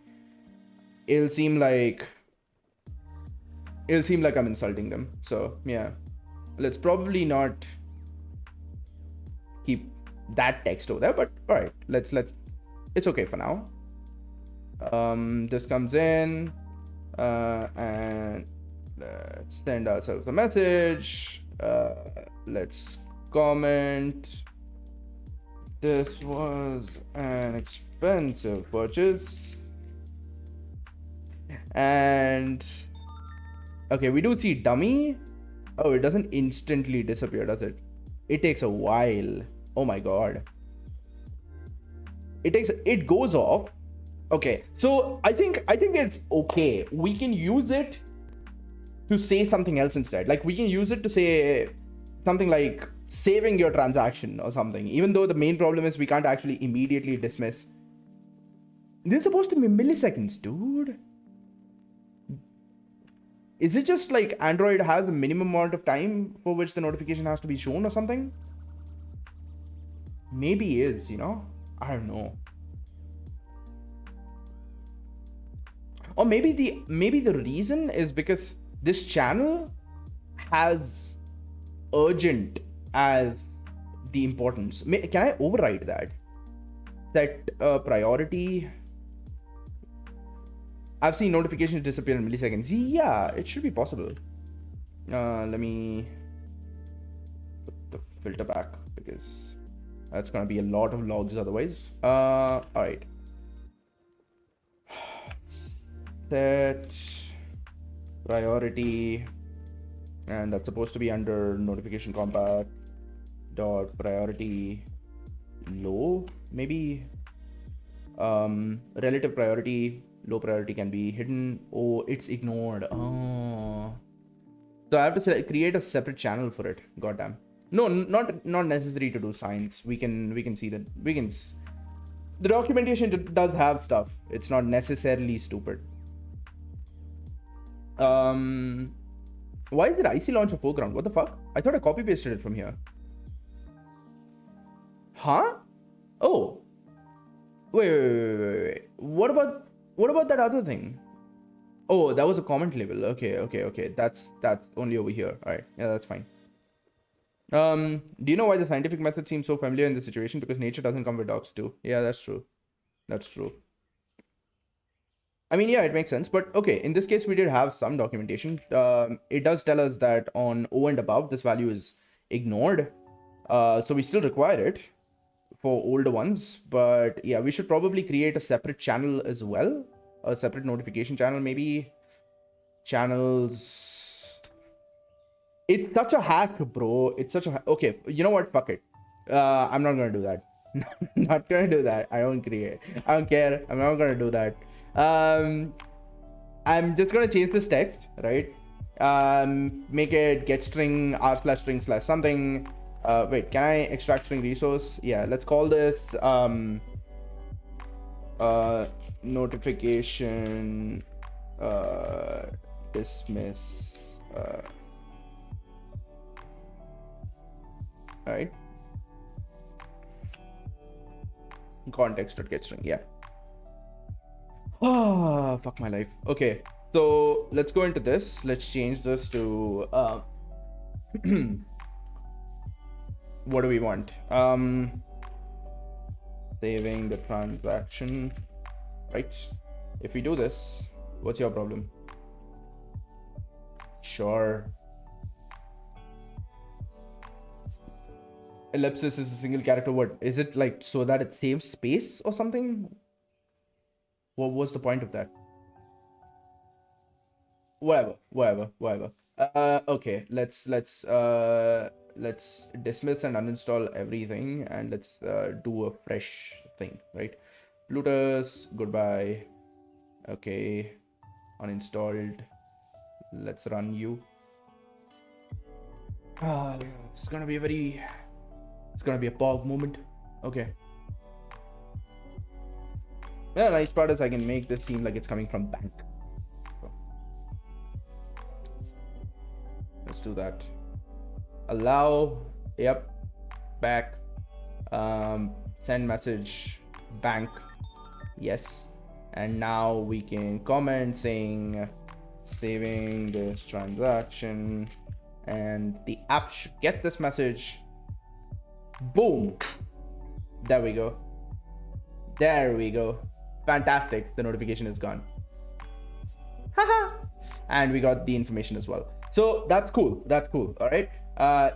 it'll seem like I'm insulting them. So yeah, let's probably not keep that text over there, but all right, let's it's okay for now. This comes in and let's send ourselves a message. Let's comment. This was an expensive purchase. And okay, we do see dummy. Oh, it doesn't instantly disappear, does it? It takes a while. Oh my god. It goes off. Okay, so I think it's okay. We can use it to say something else instead. Like we can use it to say something like saving your transaction or something, even though the main problem is we can't actually immediately dismiss. This is supposed to be milliseconds, dude. Is it just like Android has a minimum amount of time for which the notification has to be shown or something? Maybe is, I don't know. Or maybe the reason is because this channel has urgent as the importance. Can I override that? Set priority. I've seen notifications disappear in milliseconds. Yeah, it should be possible. Let me put the filter back because that's gonna be a lot of logs otherwise. All right. Set priority, and that's supposed to be under notification compact dot priority low, maybe. Relative priority, low priority can be hidden. Oh, it's ignored. Oh, so I have to create a separate channel for it. Goddamn. No, not necessary to do science. We can see that the documentation does have stuff. It's not necessarily stupid. Why is it IC launcher foreground? What the fuck? I thought I copy pasted it from here. Huh? Oh. Wait. What about that other thing? Oh, that was a comment label. Okay. That's only over here. All right. Yeah, that's fine. Do you know why the scientific method seems so familiar in this situation? Because nature doesn't come with dogs too. Yeah, that's true. I mean, yeah, it makes sense. But okay, in this case, we did have some documentation. It does tell us that on O and above, this value is ignored. So we still require it for older ones. But yeah, we should probably create a separate channel as well. A separate notification channel, maybe. Channels. It's such a hack, bro. It's such a... Okay, you know what? Fuck it. I'm not going to do that. Not going to do that. I don't care. I'm not going to do that. I'm just going to change this text, right? Make it get string r/string/ something. Wait, can I extract string resource? Yeah, let's call this notification dismiss. Right? Context.getString. Yeah. Oh, fuck my life. Okay, so let's go into this. Let's change this to what do we want? Saving the transaction, right? If we do this, what's your problem? Sure. Ellipsis is a single character word. Is it like so that it saves space or something? What was the point of that? Whatever. Okay, let's dismiss and uninstall everything, and let's do a fresh thing, right? Plutus, goodbye. Okay, uninstalled. Let's run you. It's gonna be a POG moment. Okay. Yeah, nice part is I can make this seem like it's coming from bank. So, let's do that. Allow, yep, back, send message, bank, yes. And now we can comment saying saving this transaction, and the app should get this message. Boom. There we go. Fantastic. The notification is gone. Haha. And we got the information as well. So that's cool. All right.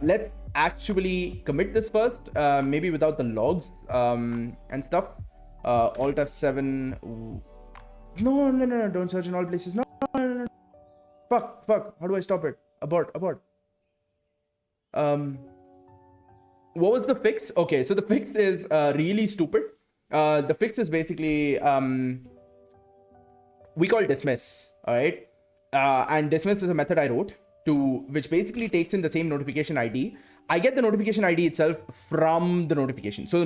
Let's actually commit this first. Maybe without the logs and stuff. Alt F7. No. Don't search in all places. No. Fuck. How do I stop it? Abort. What was the fix? Okay, so the fix is really stupid. The fix is basically we call dismiss, all right? And dismiss is a method I wrote which basically takes in the same notification ID. I get the notification ID itself from the notification. So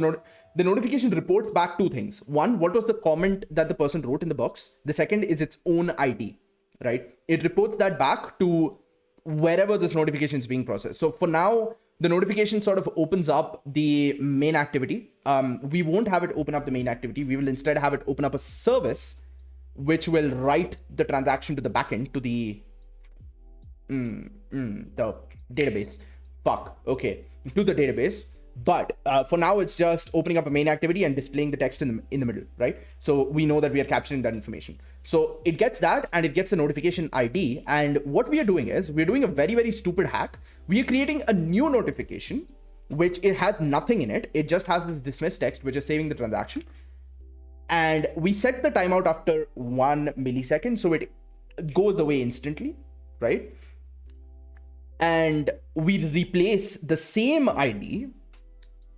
the notification reports back two things. One, what was the comment that the person wrote in the box? The second is its own ID, right? It reports that back to wherever this notification is being processed. So for now, the notification sort of opens up the main activity. We won't have it open up the main activity. We will instead have it open up a service, which will write the transaction to the backend, to the database. To the database. But for now, it's just opening up a main activity and displaying the text in the middle, right? So we know that we are capturing that information. So it gets that, and it gets the notification ID. And what we are doing is we're doing a very, very stupid hack. We are creating a new notification, which it has nothing in it. It just has this dismiss text, which is saving the transaction. And we set the timeout after 1 millisecond, so it goes away instantly. right? And we replace the same ID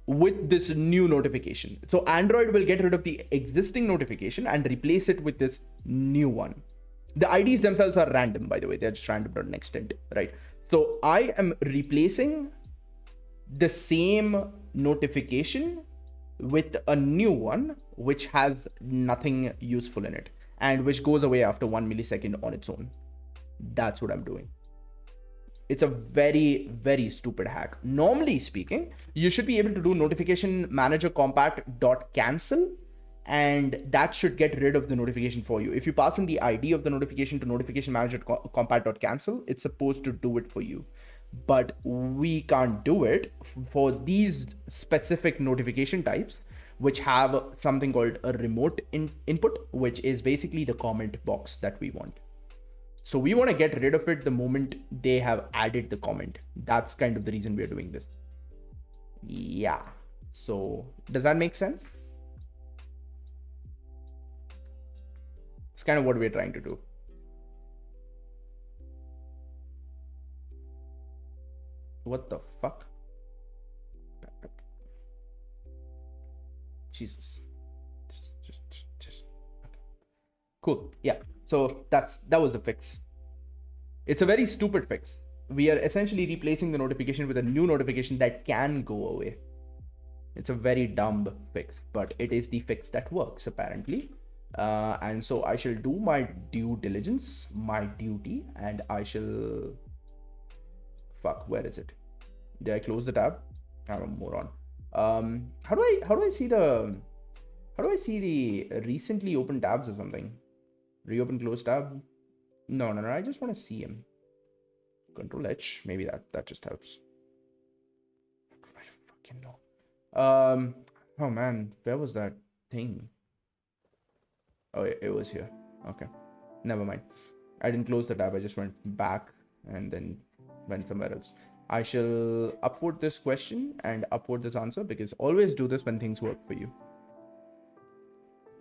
with this new notification. So Android will get rid of the existing notification and replace it with this new one. The IDs themselves are random, by the way. They're just random.nextInt, right? So I am replacing the same notification with a new one, which has nothing useful in it and which goes away after 1 millisecond on its own. That's what I'm doing. It's a very, very stupid hack. Normally speaking, you should be able to do notification manager compact.cancel, and that should get rid of the notification for you. If you pass in the ID of the notification to notification manager compact.cancel, it's supposed to do it for you. But we can't do it for these specific notification types, which have something called a remote input, which is basically the comment box that we want. So we want to get rid of it the moment they have added the comment. That's kind of the reason we're doing this. Yeah. So does that make sense? It's kind of what we're trying to do. What the fuck? Jesus. Just. Okay. Cool. Yeah. So that was the fix. It's a very stupid fix. We are essentially replacing the notification with a new notification that can go away. It's a very dumb fix, but it is the fix that works apparently. And so I shall do my due diligence, my duty, and I shall... Fuck, where is it? Did I close the tab? I'm a moron. How do I see the recently opened tabs or something? Reopen close tab? No, I just want to see him. Control H, maybe that just helps. I don't fucking know. Oh man, where was that thing? Oh, it was here. Okay, never mind. I didn't close the tab. I just went back and then went somewhere else. I shall upvote this question and upvote this answer, because always do this when things work for you.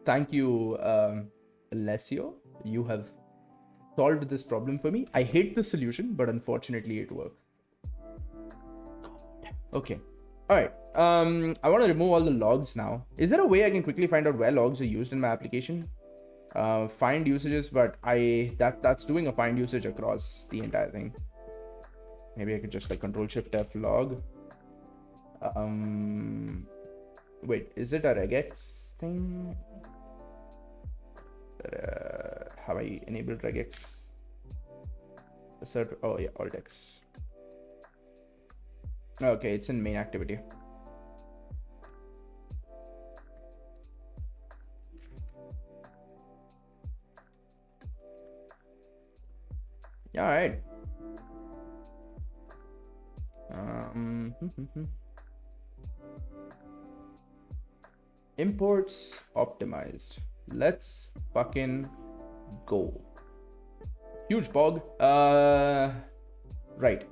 Thank you, Alessio. You have solved this problem for me. I hate the solution, but unfortunately it works. Okay. All right. I want to remove all the logs now. Is there a way I can quickly find out where logs are used in my application? Find usages, but that's doing a find usage across the entire thing. Maybe I could just like Control Shift F log. Wait, is it a regex thing? Have I enabled regex? Assert, oh yeah, alt X. Okay, it's in main activity. All right. Imports optimized. Let's fucking go. Huge bog. Right.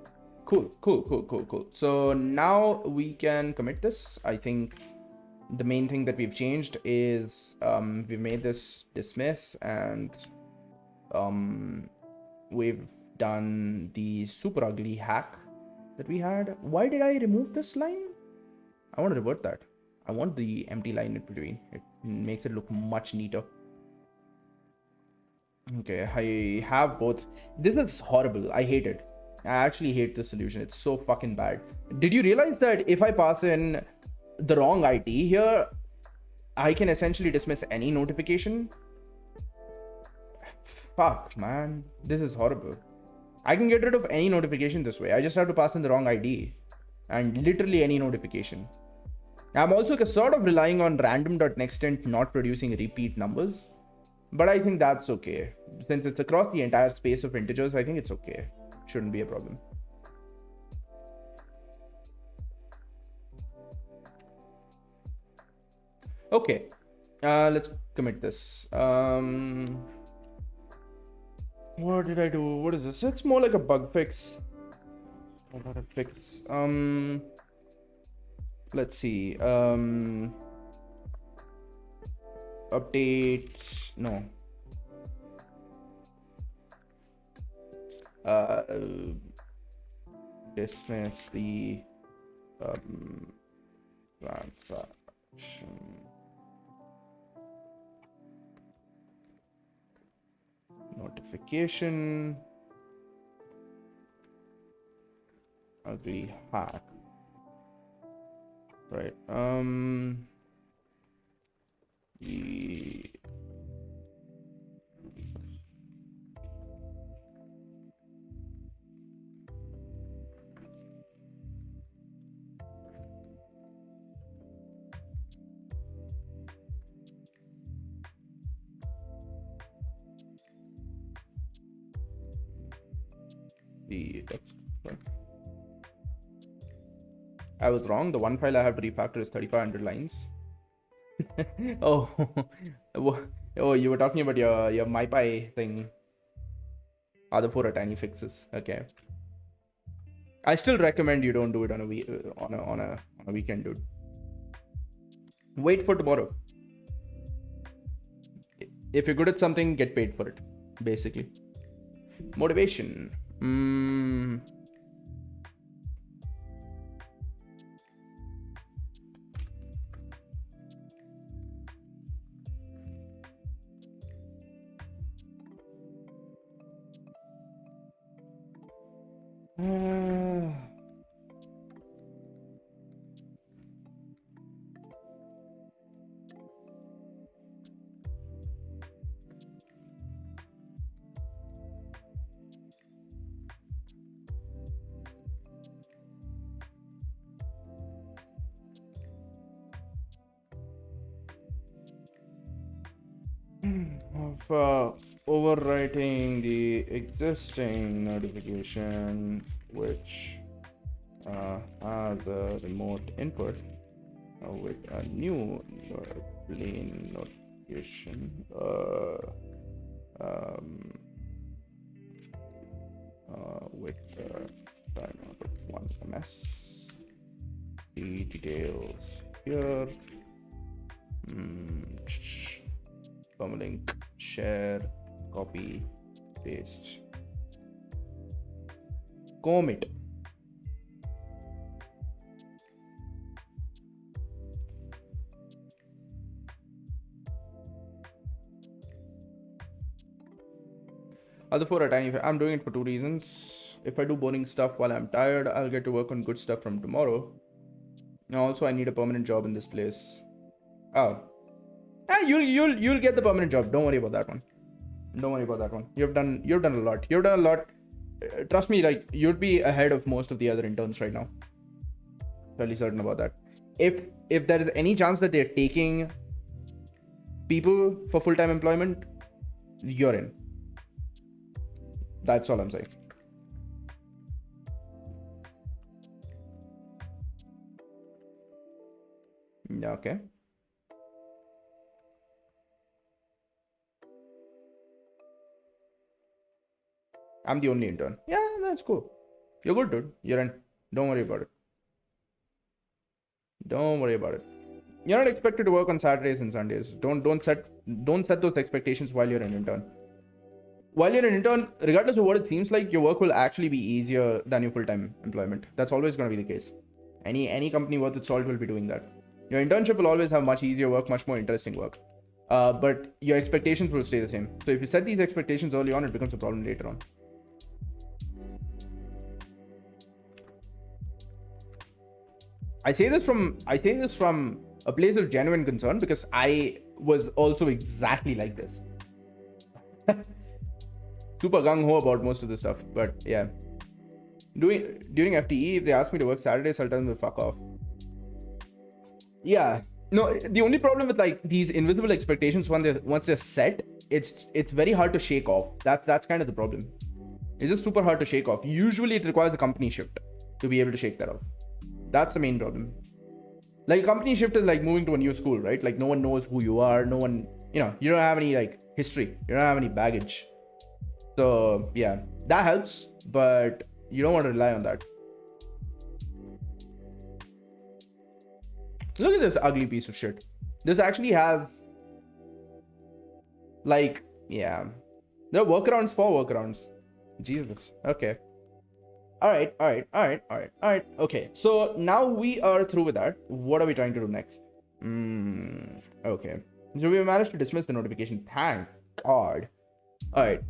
Cool. So now we can commit this. I think the main thing that we've changed is we've made this dismiss, and we've done the super ugly hack that we had. Why did I remove this line? I want to revert that. I want the empty line in between. It makes it look much neater. Okay, I have both. This is horrible. I hate it. I actually hate the solution. It's so fucking bad. Did you realize that if I pass in the wrong ID here, I can essentially dismiss any notification? Fuck, man. This is horrible. I can get rid of any notification this way. I just have to pass in the wrong ID. And literally any notification. I'm also sort of relying on random.nextInt not producing repeat numbers. But I think that's okay. Since it's across the entire space of integers, I think it's okay. Shouldn't be a problem. Okay. Let's commit this. What did I do? What is this? It's more like a bug fix. Not a fix. Let's see. Updates. No. uh, dismiss the transaction. Notification. Ugly hack. Right. The text. I was wrong. The one file I have to refactor is 3,500 lines. Oh, oh, you were talking about your MyPy thing. Other four are tiny fixes. Okay. I still recommend you don't do it on a weekend, dude. Wait for tomorrow. If you're good at something, get paid for it. Basically. Motivation. Of overwriting the existing notification which has a remote input with a new plain notification with time output 1 ms. The details here. Permalink, share, copy, paste. Commit. Other four are tiny. I'm doing it for two reasons. If I do boring stuff while I'm tired, I'll get to work on good stuff from tomorrow. And also, I need a permanent job in this place. Oh. You'll get the permanent job. Don't worry about that one. Don't worry about that one. You've done a lot. You've done a lot. Trust me, like you'd be ahead of most of the other interns right now. Fairly certain about that. If there is any chance that they're taking people for full-time employment, you're in. That's all I'm saying. Yeah, okay. I'm the only intern. Yeah, that's cool. You're good, dude. You're in. Don't worry about it. Don't worry about it. You're not expected to work on Saturdays and Sundays. Don't set those expectations while you're an intern. While you're an intern, regardless of what it seems like, your work will actually be easier than your full-time employment. That's always going to be the case. Any company worth its salt will be doing that. Your internship will always have much easier work, much more interesting work. But your expectations will stay the same. So if you set these expectations early on, it becomes a problem later on. I say this from a place of genuine concern because I was also exactly like this. Super gung-ho about most of the stuff, but yeah. During FTE, if they ask me to work Saturdays, I'll tell them to fuck off. Yeah. No, the only problem with like these invisible expectations once they're set, it's very hard to shake off. That's kind of the problem. It's just super hard to shake off. Usually it requires a company shift to be able to shake that off. That's the main problem. Like company shift is like moving to a new school, right? Like no one knows who you are. No one, you don't have any like history. You don't have any baggage. So yeah, that helps, but you don't want to rely on that. Look at this ugly piece of shit. This actually has like, yeah, there are workarounds for workarounds. Jesus. Okay. All right. Okay. So now we are through with that. What are we trying to do next? Okay. So we managed to dismiss the notification. Thank God. All right.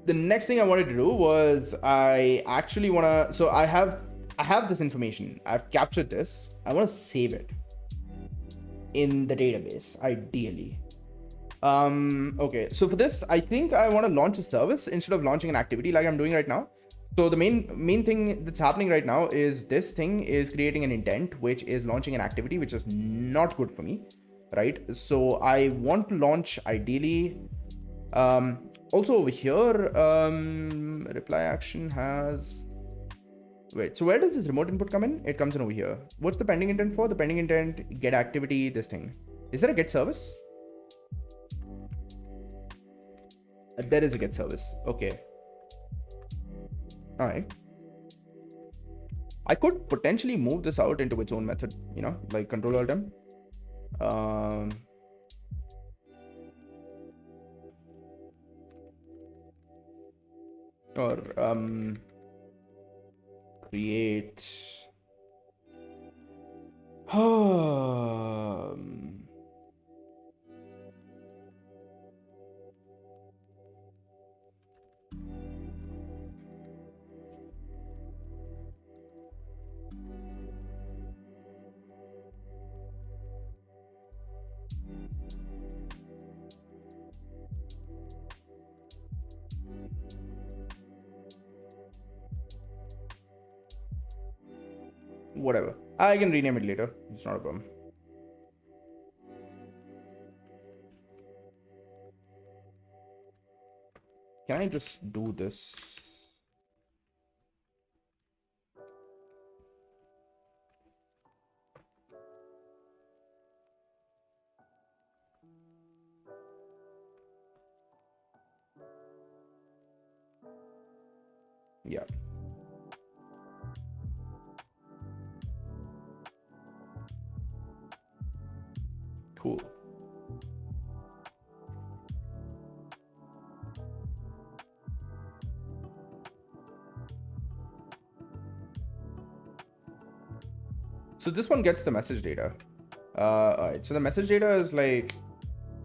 The next thing I wanted to do was I actually want to. So I have this information. I've captured this. I want to save it in the database, ideally. Okay. So for this, I think I want to launch a service instead of launching an activity like I'm doing right now. So the main thing that's happening right now is this thing is creating an intent, which is launching an activity, which is not good for me, right? So I want to launch ideally. Also over here, reply action has. Wait, so where does this remote input come in? It comes in over here. What's the pending intent for? The pending intent, get activity, this thing. Is there a get service? There is a get service. Okay. All right. I could potentially move this out into its own method, you know, like control alt M. Or create whatever. I can rename it later. It's not a problem. Can I just do this? Yeah. Cool. So this one gets the message data. All right. So the message data is like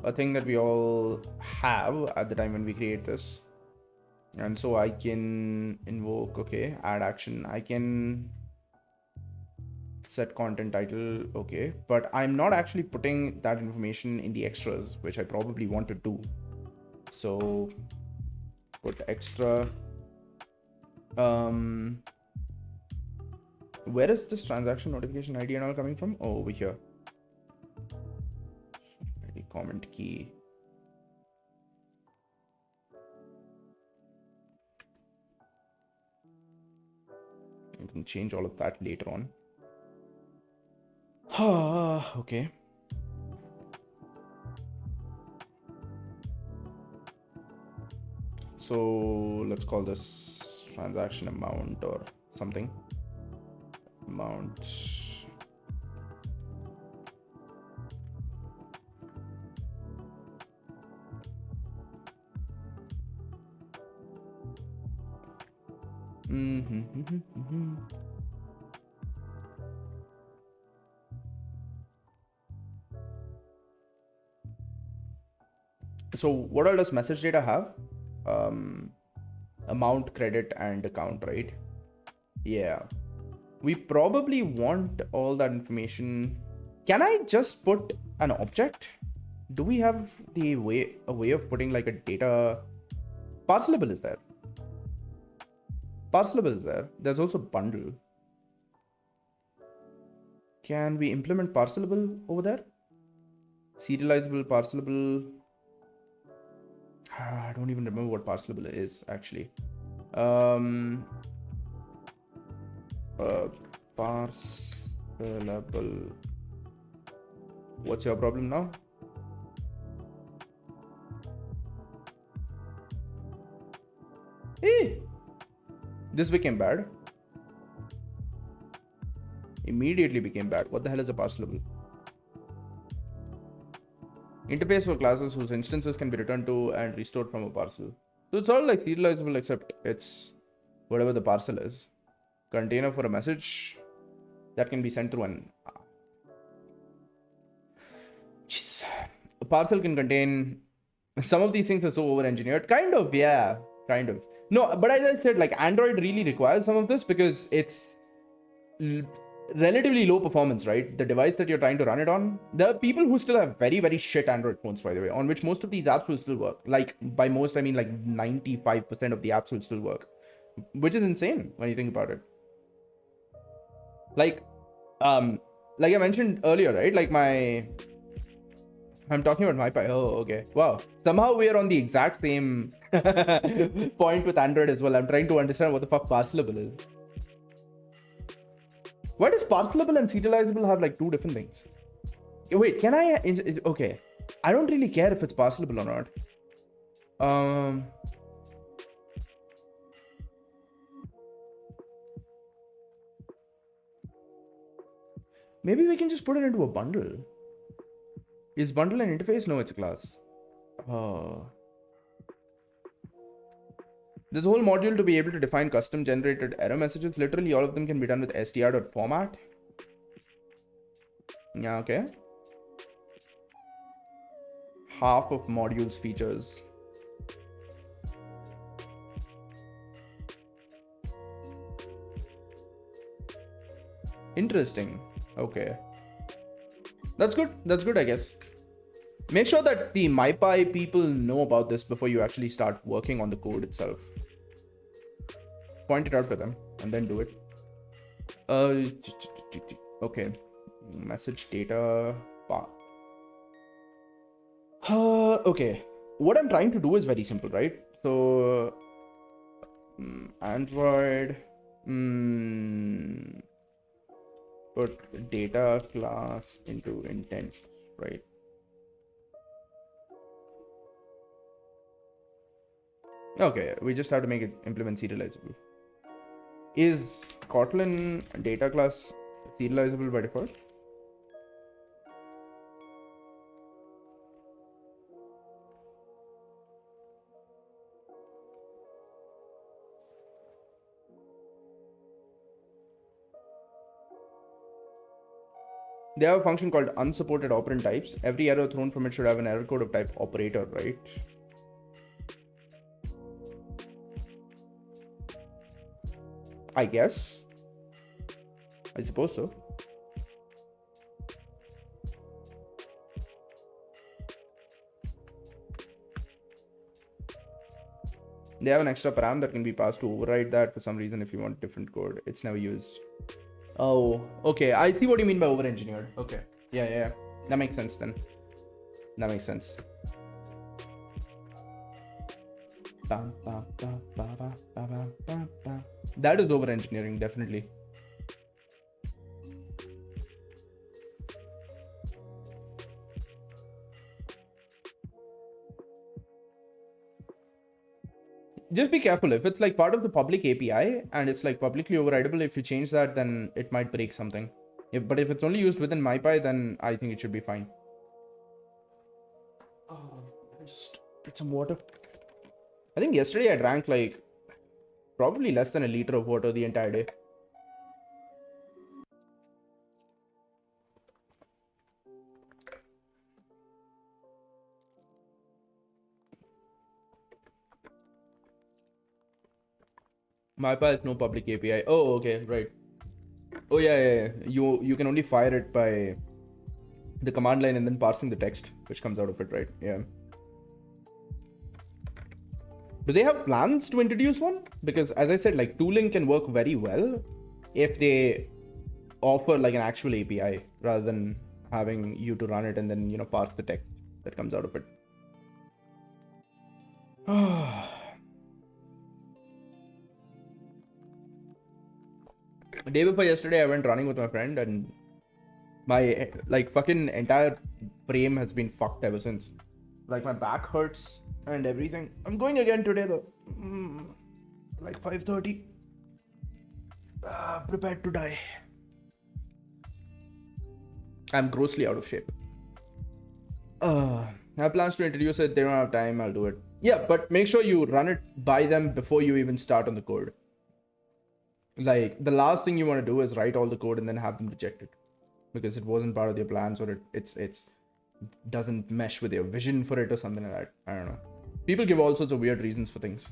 a thing that we all have at the time when we create this. And so I can invoke, okay, add action. I can set content title, okay, but I'm not actually putting that information in the extras, which I probably want to do. So put extra. Where is this transaction notification ID and all coming from? Oh, over here. ID comment key. You can change all of that later on. Okay. So let's call this transaction amount or something. Amount. So what all does message data have? Amount, credit, and account, right? Yeah. We probably want all that information. Can I just put an object? Do we have a way of putting like a data? Parcelable is there. Parcelable is there. There's also bundle. Can we implement parcelable over there? Serializable, parcelable. I don't even remember what parcelable is actually. Parcelable. What's your problem now? Hey, this became bad. Immediately became bad. What the hell is a parcelable? Interface for classes whose instances can be returned to and restored from a parcel. So it's all like serializable, except it's whatever the parcel is. Container for a message that can be sent through an... Jeez. A parcel can contain... Some of these things are so over-engineered. Kind of, yeah. Kind of. No, but as I said, like, Android really requires some of this because it's relatively low performance, right? The device that you're trying to run it on. There are people who still have very, very shit Android phones, by the way, on which most of these apps will still work. Like, by most, I mean like 95% of the apps will still work, which is insane when you think about it. Like I mentioned earlier, right? Like I'm talking about my Pi. Oh, okay. Wow. Somehow we are on the exact same point with Android as well. I'm trying to understand what the fuck parcelable is. Why does parcelable and serializable have like two different things? Wait, can I... Okay. I don't really care if it's parcelable or not. Maybe we can just put it into a bundle. Is bundle an interface? No, it's a class. This whole module to be able to define custom generated error messages. Literally all of them can be done with str.format. Yeah, okay. Half of modules features. Interesting. Okay. That's good. That's good, I guess. Make sure that the MyPy people know about this before you actually start working on the code itself. Point it out to them and then do it. Okay. Message data. Okay. What I'm trying to do is very simple, right? So, Android. Put data class into intent, right? Okay, we just have to make it implement serializable. Is Kotlin data class serializable by default? They have a function called unsupported operand types. Every error thrown from it should have an error code of type operator, right? I guess. I suppose so. They have an extra param that can be passed to override that for some reason if you want different code. It's never used. Oh, okay. I see what you mean by over-engineered. Okay. Yeah. That makes sense then. That makes sense. That is over-engineering, definitely. Just be careful. If it's like part of the public API and it's like publicly overridable, if you change that, then it might break something. But if it's only used within MyPy, then I think it should be fine. Just get some water. I think yesterday I drank like probably less than a liter of water the entire day. MyPy has no public API. Oh, okay, right. Oh yeah. You can only fire it by the command line and then parsing the text which comes out of it, right? Yeah. Do they have plans to introduce one? Because as I said, like tooling can work very well if they offer like an actual API rather than having you to run it and then, parse the text that comes out of it. Day before yesterday, I went running with my friend and my like fucking entire frame has been fucked ever since. Like my back hurts and everything. I'm going again today though. Like 5:30. Prepared to die. I'm grossly out of shape. I have plans to introduce it. They don't have time. I'll do it. Yeah, but make sure you run it by them before you even start on the code. Like the last thing you want to do is write all the code and then have them reject it because it wasn't part of their plans, or it's doesn't mesh with your vision for it or something like that. I don't know. People give all sorts of weird reasons for things,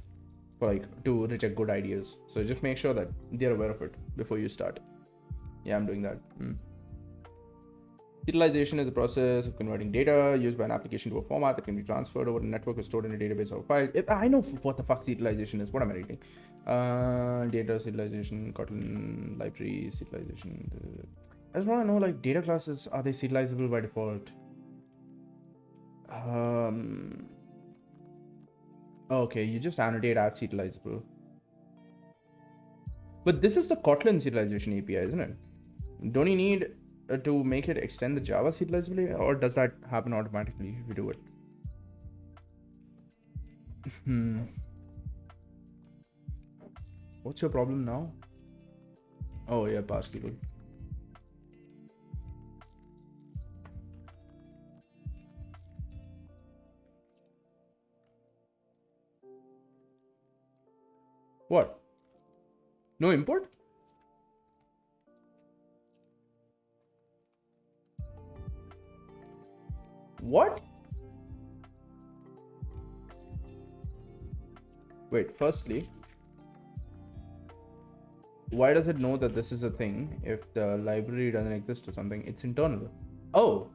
for like to reject good ideas. So just make sure that they're aware of it before you start. Yeah, I'm doing that. Serialization is the process of converting data used by an application to a format that can be transferred over a network or stored in a database or file. I know what the fuck serialization is. What am I reading? Data serialization, Kotlin library serialization. I just want to know, like, data classes, are they serializable by default? Okay, you just annotate at serializable. But this is the Kotlin serialization API, isn't it? Don't you need to make it extend the Java serializability, or does that happen automatically if you do it? What's your problem now? Oh yeah, partially. What? No import? What? Wait, firstly, why does it know that this is a thing if the library doesn't exist or something? It's internal. Oh.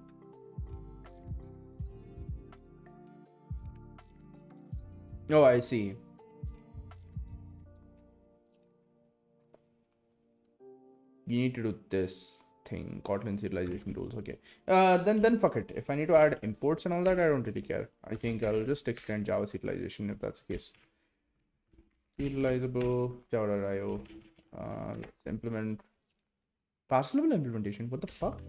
Oh, I see. You need to do this thing, Kotlin serialization rules. Okay. Then fuck it. If I need to add imports and all that, I don't really care. I think I'll just extend Java serialization if that's the case. Serializable Java.io. Let's implement parse level implementation. What the fuck?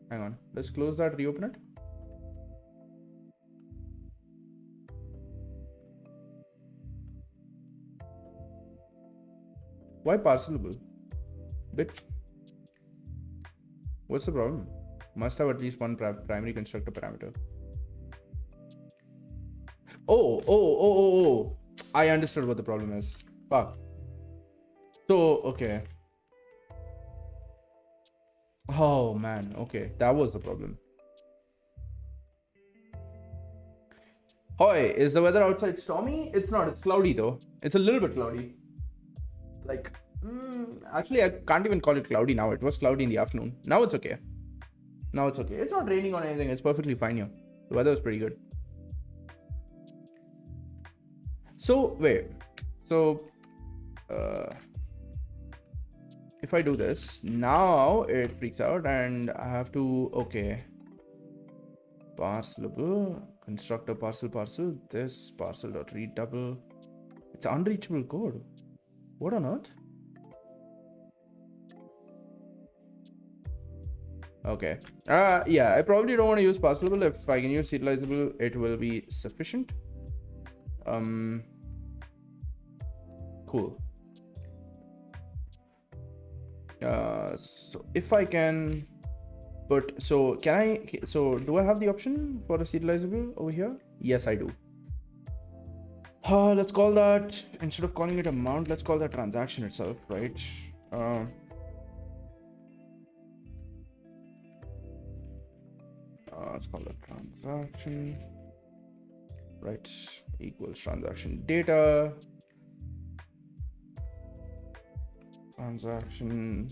Hang on. Let's close that, reopen it. Why parcelable? Bit. What's the problem? Must have at least one primary constructor parameter. Oh. I understood what the problem is. Fuck. So, okay. Oh man, okay. That was the problem. Hoi, is the weather outside stormy? It's not, it's cloudy though. It's a little bit cloudy. Like, actually, I can't even call it cloudy now. It was cloudy in the afternoon. Now it's okay. Now it's okay. It's not raining or anything. It's perfectly fine here. The weather is pretty good. So, wait. So, if I do this, now it freaks out and I have to, okay. Parcelable, constructor parcel, this parcel.read double. It's unreachable code. What on earth? Okay. Yeah, I probably don't want to use parcelable. If I can use serializable, it will be sufficient. Cool. So if I can put, so do I have the option for a serializable over here? Yes, I do. Let's call that, instead of calling it amount, let's call that transaction itself, right? Let's call that transaction, right? Equals transaction data. Transaction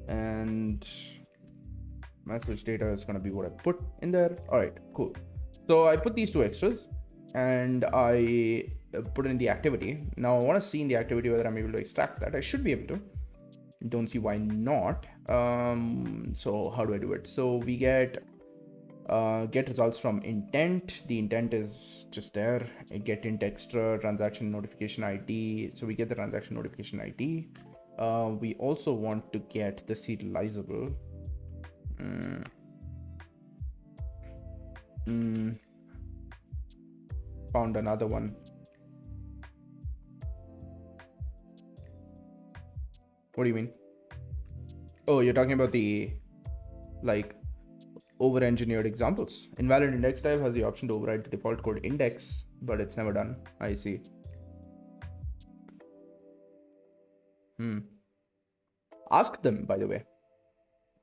and message data is going to be what I put in there. All right, cool. So I put these two extras and I put it in the activity. Now I want to see in the activity whether I'm able to extract that. I should be able to. Don't see why not. So how do I do it? So we get results from intent. The intent is just there. I get int extra transaction notification ID. So we get the transaction notification ID. We also want to get the serializable. Found another one. What do you mean? Oh, you're talking about the over-engineered examples. Invalid index type has the option to override the default code index but it's never done. I see. Ask them, by the way.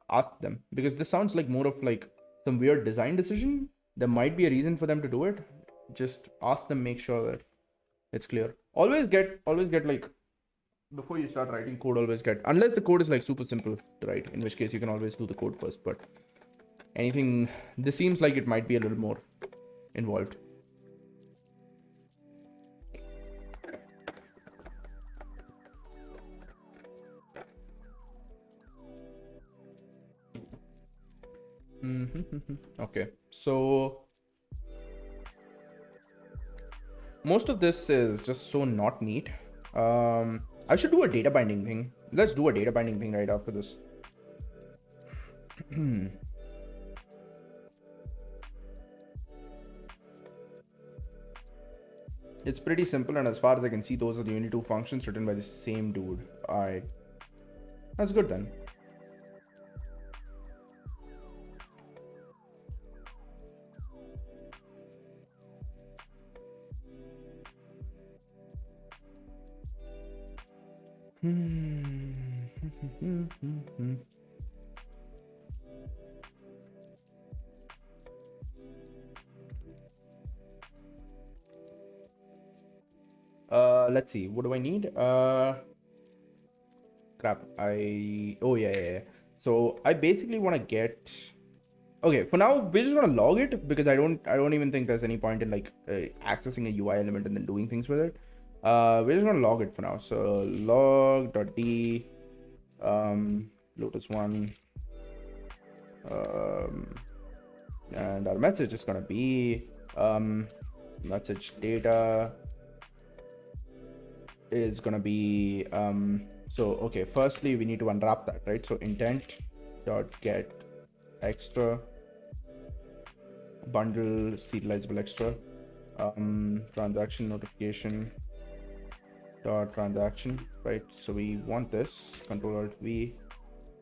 Ask them, because this sounds like more of like some weird design decision. There might be a reason for them to do it. Just ask them, make sure that it's clear. Always get like, before you start writing code, always get, unless the code is like super simple to write, in which case you can always do the code first. But anything, this seems like it might be a little more involved. Okay, so most of this is just so not neat. I should do a data binding thing. Let's do a data binding thing right after this. It's pretty simple, and as far as I can see, those are the only two functions written by the same dude. Alright, that's good then. Let's see, what do I need? Crap, oh yeah. So I basically want to get, okay, for now we're just gonna log it, because I don't even think there's any point in like accessing a UI element and then doing things with it. We're just gonna log it for now. So log.d lotus1, and our message is gonna be message data is gonna be so okay, firstly we need to unwrap that, right? So intent dot get extra bundle serializable extra transaction notification dot transaction, right? So we want this Control Alt V,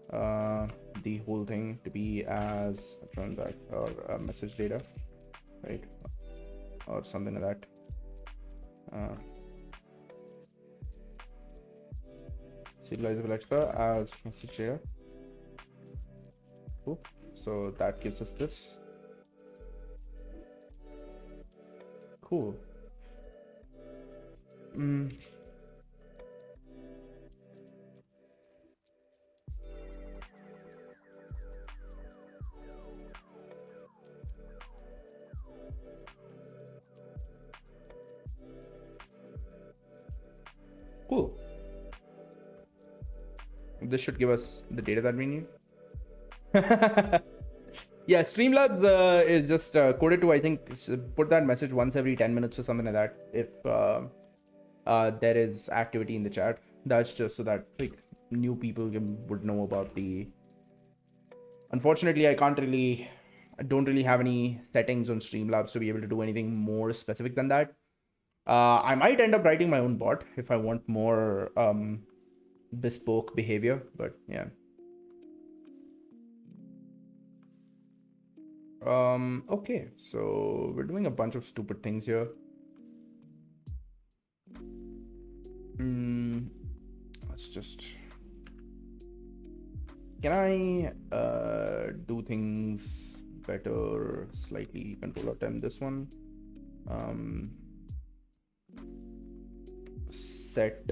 the whole thing to be as a transact or a message data, right? Or something like that. Serializable extra as message data. Cool. So that gives us this. Cool. Cool. This should give us the data that we need. Yeah, Streamlabs is just coded to, I think, put that message once every 10 minutes or something like that, if there is activity in the chat. That's just so that like new people would know about the... Unfortunately, I don't really have any settings on Streamlabs to be able to do anything more specific than that. I might end up writing my own bot if I want more bespoke behavior, but yeah. Okay, so we're doing a bunch of stupid things here. Let's just... Can I do things better slightly? Control Alt M this one. Set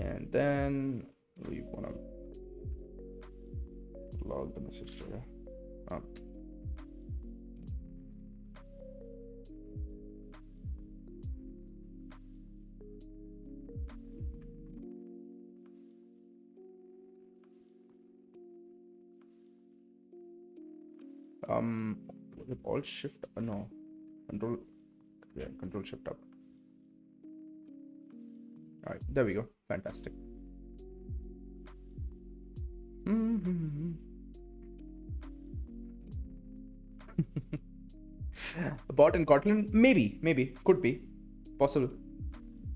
and then we want to log the message data. Was it Alt Shift? No, Control. Yeah, Control Shift up. All right, there we go. Fantastic. Bot in Kotlin? Maybe. Could be. Possible.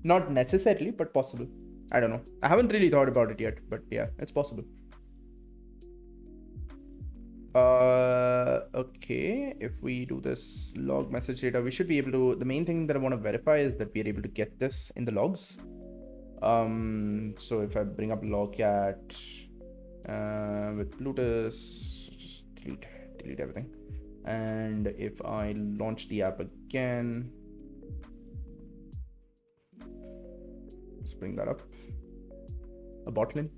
Not necessarily, but possible. I don't know. I haven't really thought about it yet, but yeah, it's possible. Okay. If we do this log message data, we should be able to. The main thing that I want to verify is that we are able to get this in the logs. So if I bring up logcat with Plutus, just delete everything. And if I launch the app again, let's bring that up. A botlin.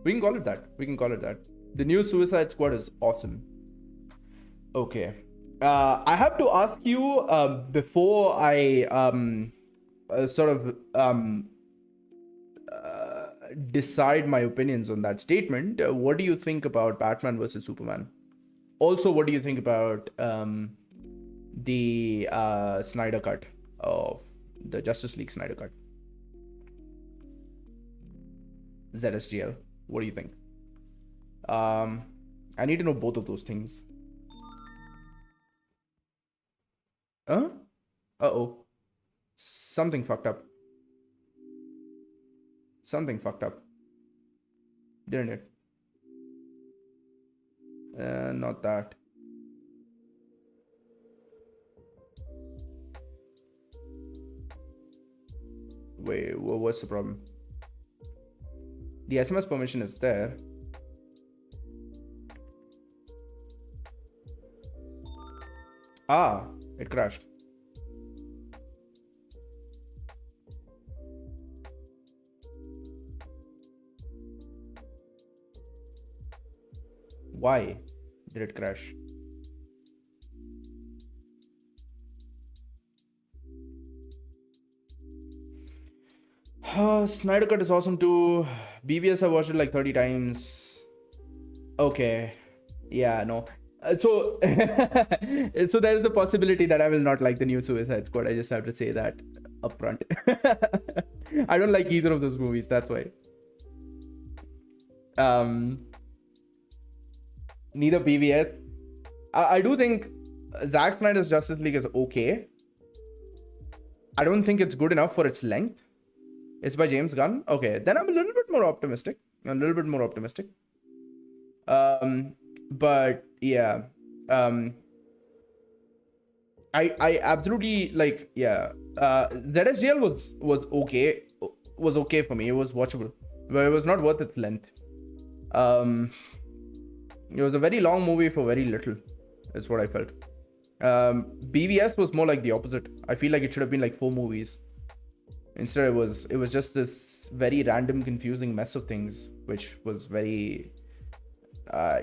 We can call it that. The new Suicide Squad is awesome. Okay. I have to ask you before I decide my opinions on that statement. What do you think about Batman versus Superman? Also, what do you think about the Snyder Cut of the Justice League Snyder Cut? ZSGL. What do you think? I need to know both of those things. Uh-oh. Something fucked up. Didn't it? Not that. Wait, what's the problem? The SMS permission is there. Ah, it crashed. Why did it crash? Snyder Cut is awesome too. BVS I watched it like 30 times. Okay. Yeah, no. So there is a possibility that I will not like the new Suicide Squad. I just have to say that upfront. I don't like either of those movies, that's why. Neither BVS. I do think Zack Snyder's Justice League is okay. I don't think it's good enough for its length. It's by James Gunn. Okay, then I'm a little bit more optimistic. But yeah, I absolutely like, yeah. ZSGL was okay for me. It was watchable, but it was not worth its length. It was a very long movie for very little, is what I felt. BVS was more like the opposite. I feel like it should have been like 4 movies. Instead, it was just this very random, confusing mess of things, which was very,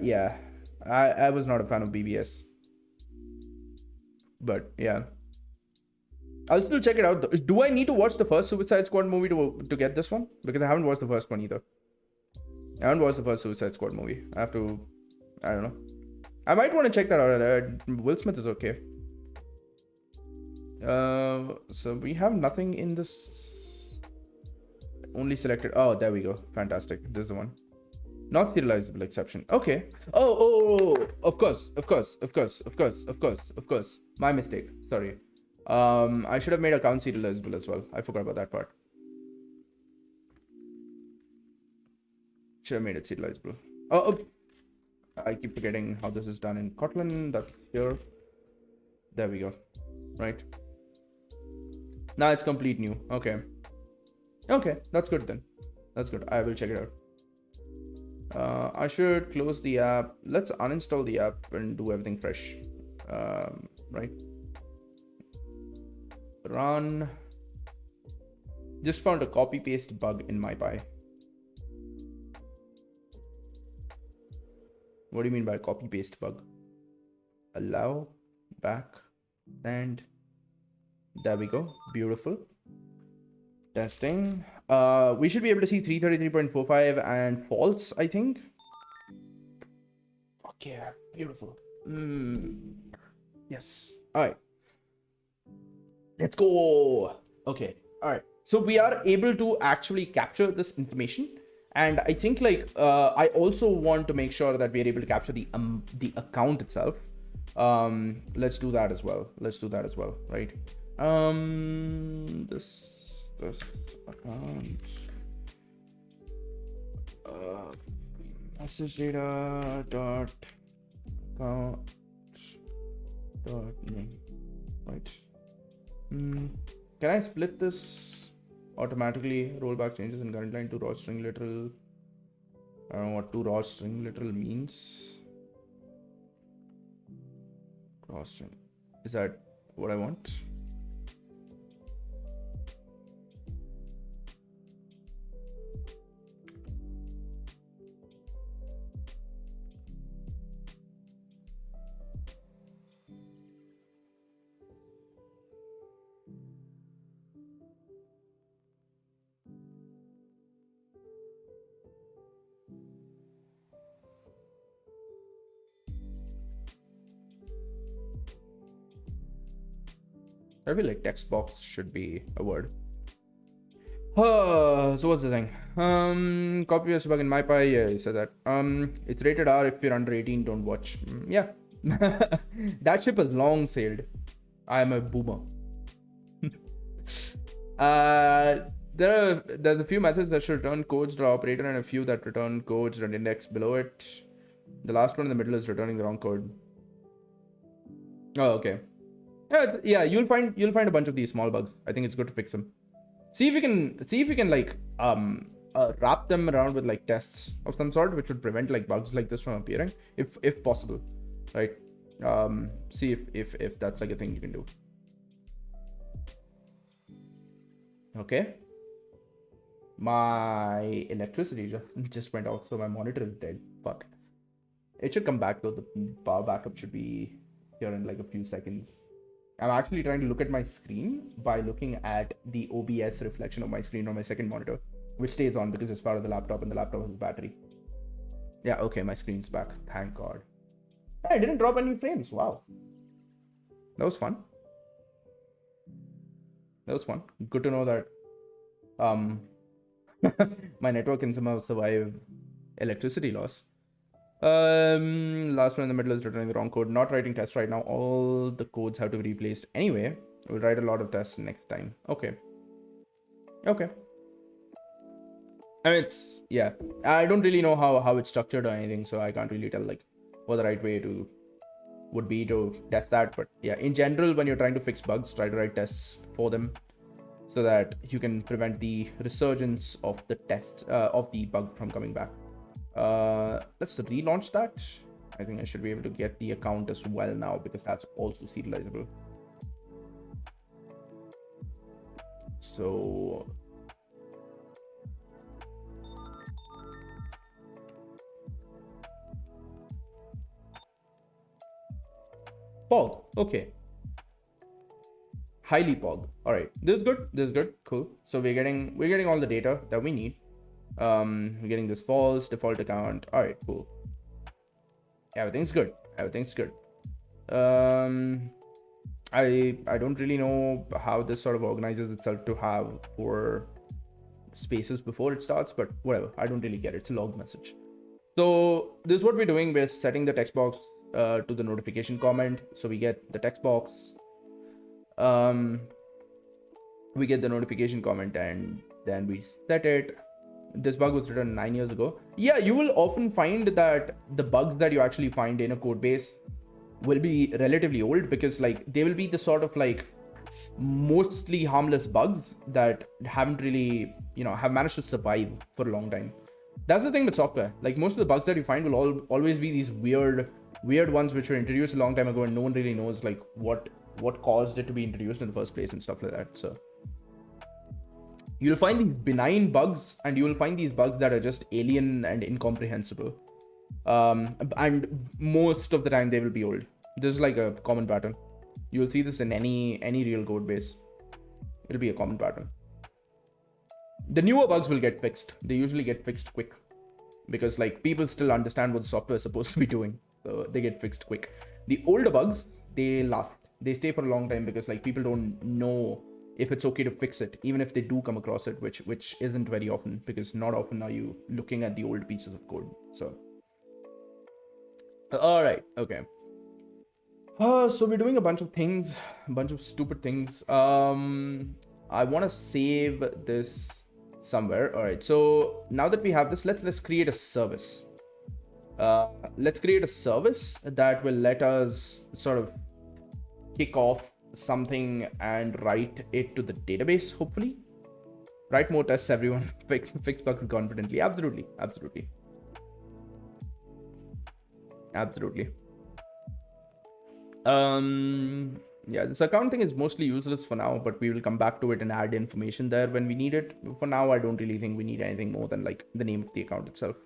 yeah. I was not a fan of BVS. But yeah, I'll still check it out. Do I need to watch the first Suicide Squad movie to get this one? Because I haven't watched the first one either. I haven't watched the first Suicide Squad movie. I don't know. I might want to check that out. Will Smith is okay. So we have nothing in this. Only selected. Oh, there we go. Fantastic. This is the one. Not serializable exception. Okay. Oh, of course. My mistake. Sorry. I should have made account serializable as well. I forgot about that part. Should have made it serializable. Oh, I keep forgetting how this is done in Kotlin. That's here. There we go. Right. Now it's complete new. Okay, that's good then. That's good. I will check it out. I should close the app. Let's uninstall the app and do everything fresh. Right. Run. Just found a copy paste bug in my pie. What do you mean by copy paste bug? Allow, back, and there we go. Beautiful. Testing. We should be able to see 333.45 and false, I think. Okay, beautiful. Yes. All right. Let's go. Okay. All right. So we are able to actually capture this information And I think like I also want to make sure that we are able to capture the account itself. Let's do that as well. Right? This account message data dot account dot name, right? Can I split this automatically? Rollback changes in current line to raw string literal. I don't know what to raw string literal means. Raw string, is that what I want? I feel like text box should be a word. So what's the thing? Copy paste bug in my pie. Yeah, you said that. It's rated R if you're under 18. Don't watch. Yeah, that ship has long sailed. I am a boomer. There's a few methods that should return codes to our operator and a few that return codes that index below it. The last one in the middle is returning the wrong code. Oh, okay. Yeah, you'll find a bunch of these small bugs. I think it's good to fix them. See if you can like wrap them around with like tests of some sort, which would prevent like bugs like this from appearing, if possible, right? See if that's like a thing you can do. Okay. My electricity just went off, so my monitor is dead. Fuck. It should come back though. The power backup should be here in like a few seconds. I'm actually trying to look at my screen by looking at the OBS reflection of my screen on my second monitor, which stays on because it's part of the laptop and the laptop has battery. Yeah, okay, my screen's back. Thank God. I didn't drop any frames. Wow. That was fun. Good to know that my network can somehow survive electricity loss. Last one in the middle is returning the wrong code. Not writing tests right now. All the codes have to be replaced anyway. We'll write a lot of tests next time. Okay. I mean, yeah. I don't really know how it's structured or anything, so I can't really tell like what the right way would be to test that. But yeah, in general, when you're trying to fix bugs, try to write tests for them so that you can prevent the resurgence of the of the bug from coming back. Let's relaunch that. I think I should be able to get the account as well now because that's also serializable. So Pog, okay. Highly Pog. All right, this is good. Cool. So we're getting all the data that we need. We're getting this false default account. All right, cool. Everything's good. I don't really know how this sort of organizes itself to have 4 spaces before it starts, but whatever. I don't really get it. It's a log message. So this is what we're doing. We're setting the text box to the notification comment. So we get the text box. We get the notification comment and then we set it. This bug was written 9 years ago. Yeah, you will often find that the bugs that you actually find in a code base will be relatively old because like they will be the sort of like mostly harmless bugs that haven't really, have managed to survive for a long time. That's the thing with software. Like most of the bugs that you find will always be these weird ones which were introduced a long time ago and no one really knows like what caused it to be introduced in the first place and stuff like that. So you'll find these benign bugs and you will find these bugs that are just alien and incomprehensible. And most of the time they will be old. This is like a common pattern. You'll see this in any real code base. It'll be a common pattern. The newer bugs will get fixed. They usually get fixed quick because like people still understand what the software is supposed to be doing. So they get fixed quick. The older bugs, they last. They stay for a long time because like people don't know if it's okay to fix it, even if they do come across it, which isn't very often, because not often are you looking at the old pieces of code. So, all right, okay. So we're doing a bunch of things, a bunch of stupid things. I want to save this somewhere. All right. So now that we have this, let's create a service. Let's create a service that will let us sort of kick off something and write it to the database, hopefully. Write more tests, everyone. Fix bugs confidently. Absolutely. Yeah, this account thing is mostly useless for now, but we will come back to it and add information there when we need it. For now, I don't really think we need anything more than like the name of the account itself.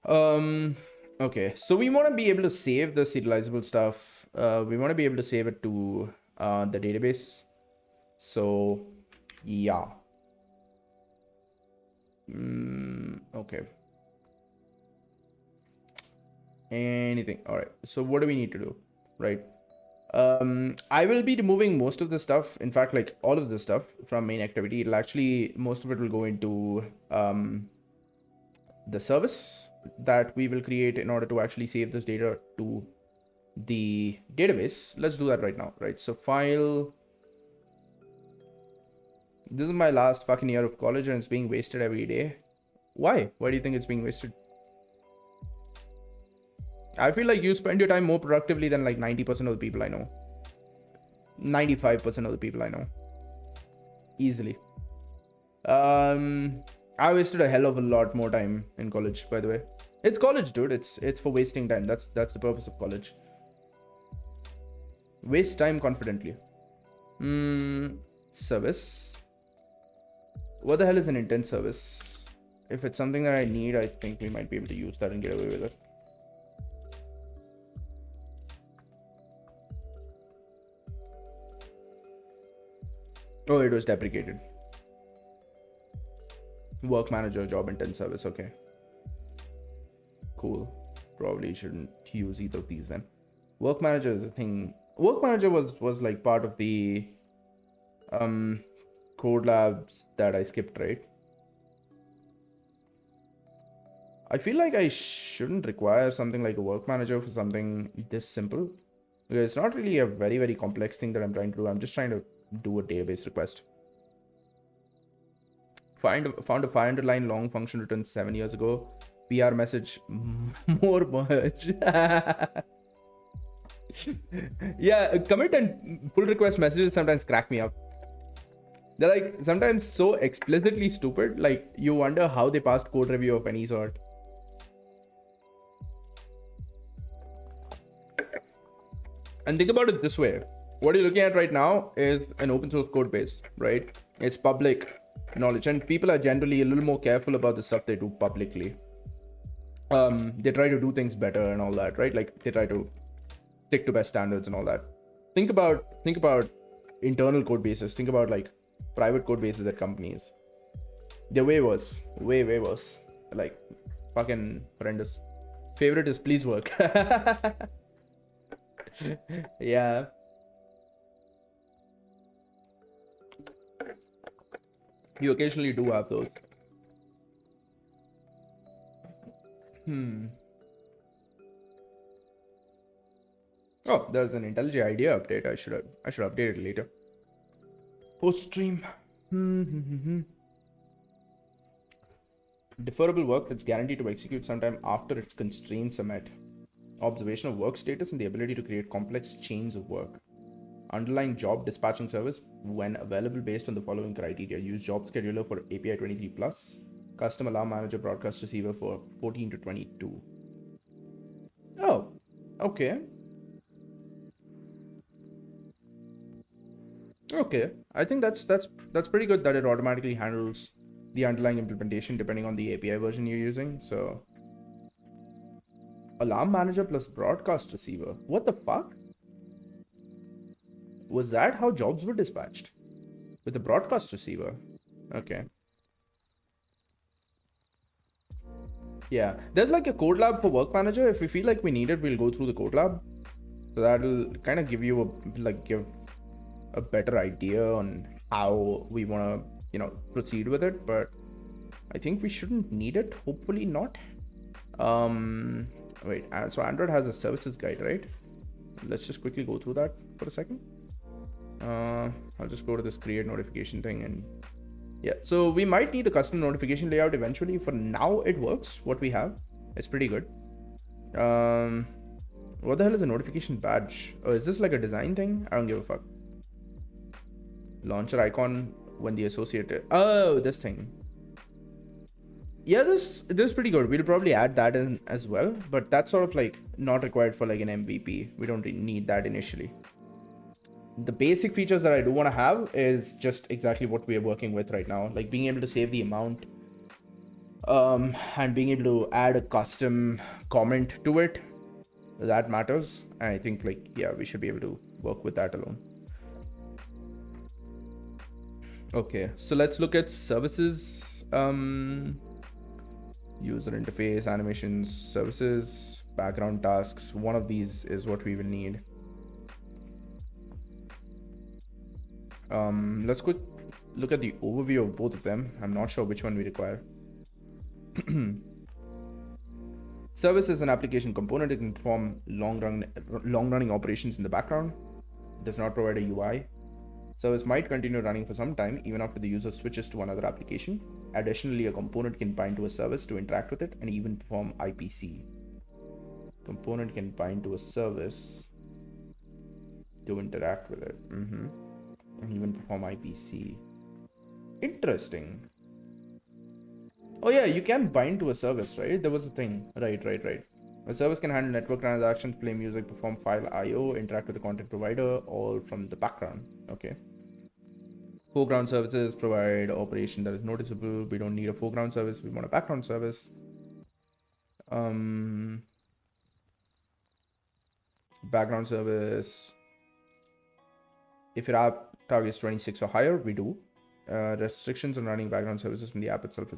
Okay, so we want to be able to save the serializable stuff. We want to be able to save it to the database. So yeah. Okay. Anything. All right. So what do we need to do? Right. I will be removing most of the stuff. In fact, like all of the stuff from main activity. It'll actually, most of it will go into the service that we will create in order to actually save this data to the database. Let's do that right now. Right. So file. This is my last fucking year of college and it's being wasted every day. Why? Why do you think it's being wasted? I feel like you spend your time more productively than like 90% of the people I know. 95% of the people I know. Easily. I wasted a hell of a lot more time in college, by the way. It's college, dude. It's for wasting time. That's the purpose of college. Waste time confidently. Service. What the hell is an intent service? If it's something that I need, I think we might be able to use that and get away with it. Oh, it was deprecated. Work manager, job intent service. Okay. Cool. Probably shouldn't use either of these then. Work manager is a thing. Work manager was like part of the code labs that I skipped, right? I feel like I shouldn't require something like a work manager for something this simple. Because it's not really a very, very complex thing that I'm trying to do. I'm just trying to do a database request. Found a 500-line long function written 7 years ago. PR message, more merge. Yeah, commit and pull request messages sometimes crack me up. They're like sometimes so explicitly stupid, like you wonder how they passed code review of any sort. And think about it this way. What you're looking at right now is an open source code base, right? It's public knowledge and people are generally a little more careful about the stuff they do publicly. They try to do things better and all that, right? Like they try to stick to best standards and all that. Think about internal code bases. Think about like private code bases at companies. They're way worse. Way worse. Like fucking horrendous. Favorite is please work. Yeah. You occasionally do have those. Oh, there's an IntelliJ IDEA update. I should update it later. Post stream. Deferrable work that's guaranteed to execute sometime after its constraints are met. Observation of work status and the ability to create complex chains of work. Underlying job dispatching service when available based on the following criteria. Use job scheduler for API 23+. Custom alarm manager broadcast receiver for 14 to 22. Oh, okay. Okay, I think that's pretty good that it automatically handles the underlying implementation depending on the API version you're using. So alarm manager plus broadcast receiver. What the fuck? Was that how jobs were dispatched? With the broadcast receiver? Okay. Yeah, there's like a code lab for work manager. If we feel like we need it, we'll go through the code lab. So that'll kind of give you give a better idea on how we want to, proceed with it, but I think we shouldn't need it. Hopefully not. Wait, so Android has a services guide, right? Let's just quickly go through that for a second. I'll just go to this create notification thing, and yeah, so we might need the custom notification layout eventually. For now, it works. What we have, it's pretty good. What the hell is a notification badge? Oh, is this like a design thing? I don't give a fuck. Launcher icon when the associated. Oh, this thing. Yeah, this is pretty good. We'll probably add that in as well, but that's sort of like not required for like an MVP. We don't really need that initially. The basic features that I do want to have is just exactly what we are working with right now, like being able to save the amount, and being able to add a custom comment to it. That matters. And I think we should be able to work with that alone. Okay, so let's look at services. User interface, animations, services, background tasks. One of these is what we will need. Let's go look at the overview of both of them. I'm not sure which one we require. Service is an application component. It can perform long-running operations in the background. It does not provide a UI. Service might continue running for some time, even after the user switches to another application. Additionally, a component can bind to a service to interact with it and even perform IPC. Component can bind to a service to interact with it. And even perform IPC. Interesting. Oh yeah, you can bind to a service, right? There was a thing. Right. A service can handle network transactions, play music, perform file I/O, interact with the content provider, all from the background. Okay. Foreground services provide operation that is noticeable. We don't need a foreground service. We want a background service. Background service. If your app targets 26 or higher, we do. Restrictions on running background services from the app itself.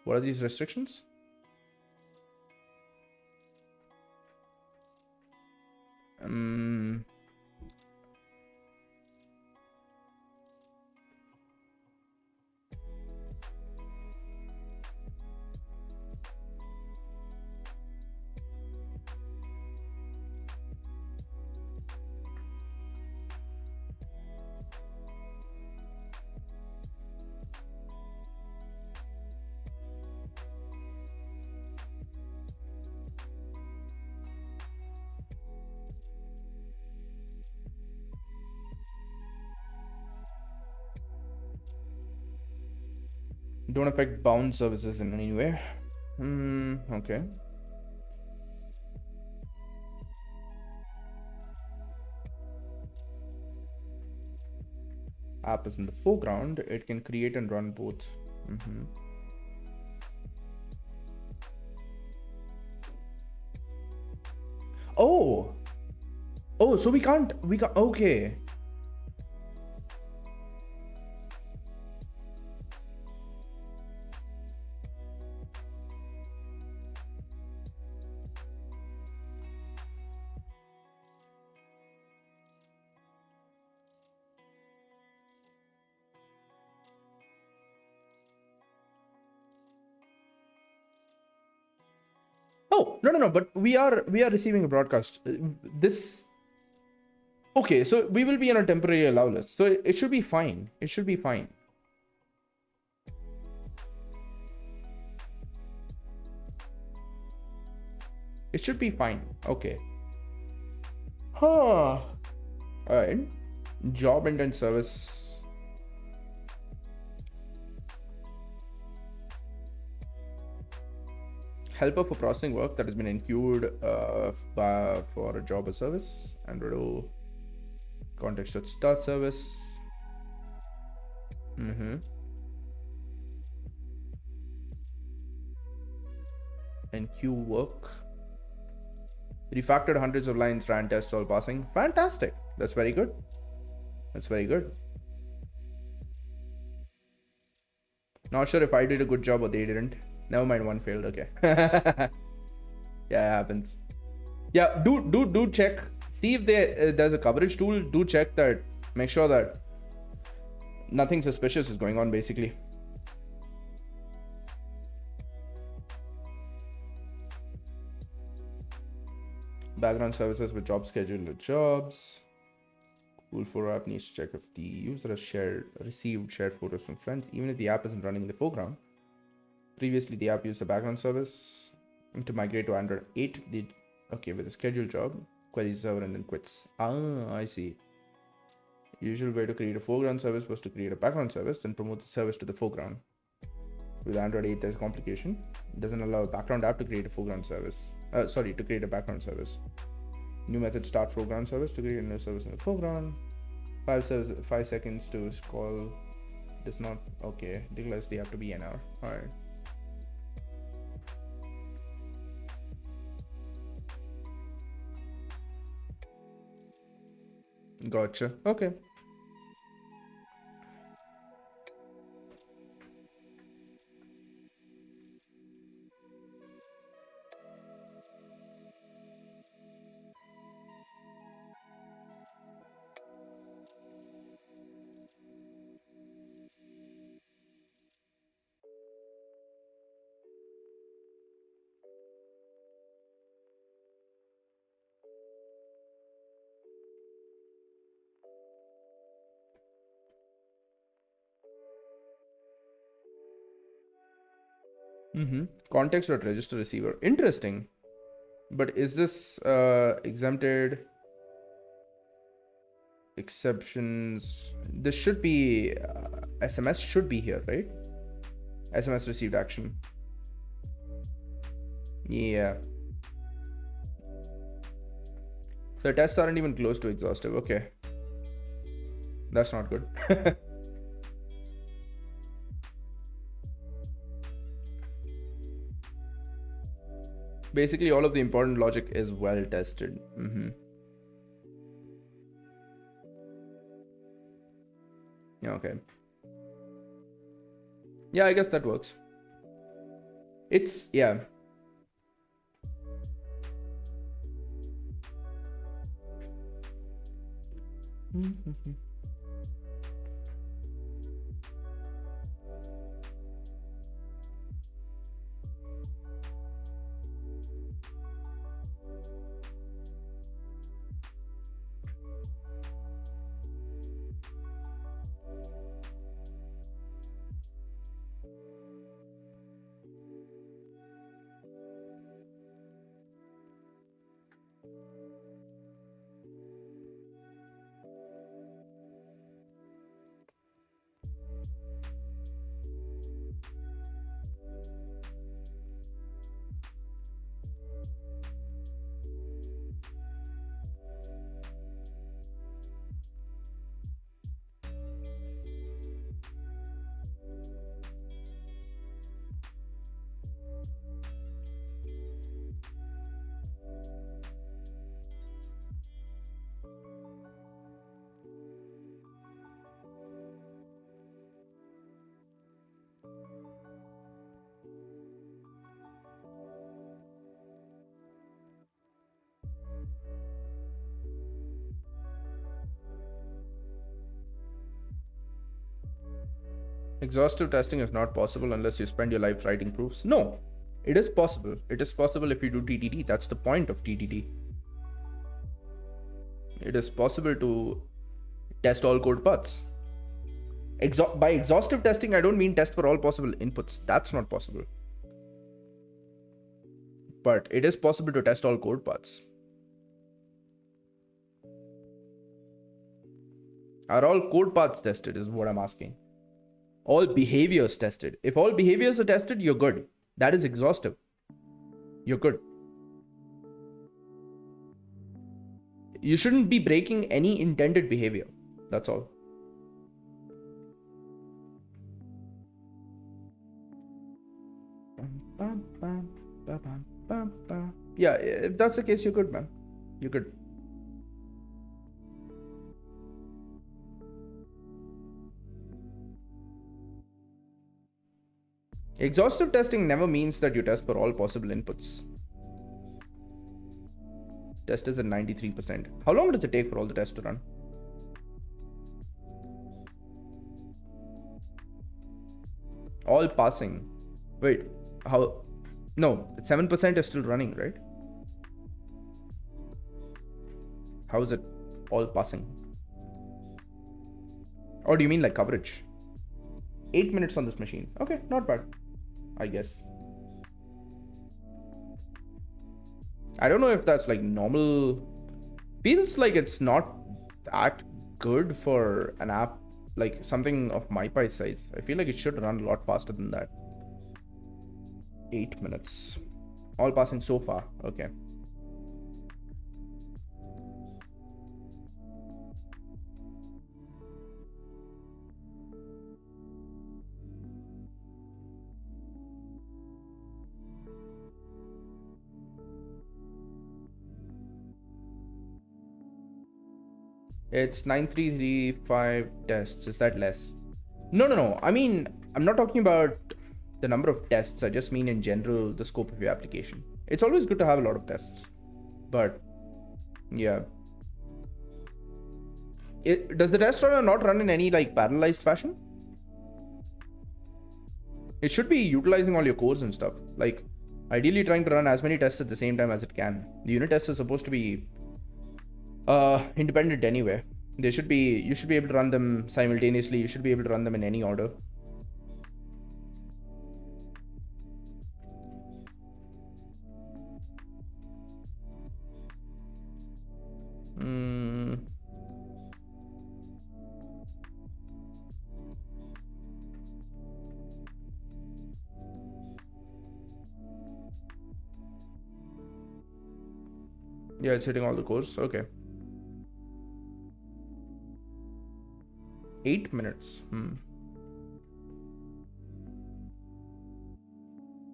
What are these restrictions? Don't affect bound services in any way. Okay. App is in the foreground. It can create and run both. Oh, so we can't, okay. Oh, no, but we are receiving a broadcast. Okay, so we will be on a temporary allow list. So it should be fine. It should be fine. It should be fine. Okay. All right. Job intent service. Helper for processing work that has been enqueued for a job or service. Android O. Context.start service. Enqueue work. Refactored hundreds of lines, ran tests, all passing. Fantastic. That's very good. Not sure if I did a good job or they didn't. Never mind, one failed. Okay. Yeah, it happens. Yeah, do check. See if there's a coverage tool. Do check that. Make sure that nothing suspicious is going on basically. Background services with job scheduler jobs. Cool for app needs to check if the user has received shared photos from friends, even if the app isn't running in the foreground. Previously, the app used the background service to migrate to Android 8. Okay, with a scheduled job, queries server and then quits. Ah, I see. Usual way to create a foreground service was to create a background service, then promote the service to the foreground. With Android 8, there's a complication. It doesn't allow a background app to create a foreground service. To create a background service. New method start foreground service to create a new service in the foreground. 5 seconds to call. Does not. Okay, declares they have to be NR. Alright. Gotcha. Okay. Context.register receiver. Interesting. But is this exempted? Exceptions. This should be SMS should be here, right? SMS received action. Yeah. The tests aren't even close to exhaustive. Okay. That's not good. Basically, all of the important logic is well tested. Yeah, okay. Yeah, I guess that works. It's, yeah. Exhaustive testing is not possible unless you spend your life writing proofs. No, it is possible. It is possible if you do TTD. That's the point of TTD. It is possible to test all code paths. By exhaustive testing, I don't mean test for all possible inputs. That's not possible. But it is possible to test all code paths. Are all code paths tested is what I'm asking. All behaviors tested. If all behaviors are tested, you're good. That is exhaustive. You're good. You shouldn't be breaking any intended behavior. That's all. Yeah, if that's the case, you're good, man. You're good. Exhaustive testing never means that you test for all possible inputs. Test is at 93%. How long does it take for all the tests to run? All passing. Wait, how? No, 7% is still running, right? How is it all passing? Or do you mean like coverage? 8 minutes on this machine. Okay, not bad, I guess. I don't know if that's like normal. Feels like it's not that good for an app like something of MyPy size. I feel like it should run a lot faster than that. 8 minutes. All passing so far. Okay. It's 9335 tests. Is that less? No. I mean, I'm not talking about the number of tests. I just mean in general the scope of your application. It's always good to have a lot of tests. But yeah. Does the test runner not run in any like parallelized fashion? It should be utilizing all your cores and stuff. Like ideally trying to run as many tests at the same time as it can. The unit test is supposed to be independent anyway. You should be able to run them simultaneously. You should be able to run them in any order. Yeah, it's hitting all the cores. Okay. 8 minutes.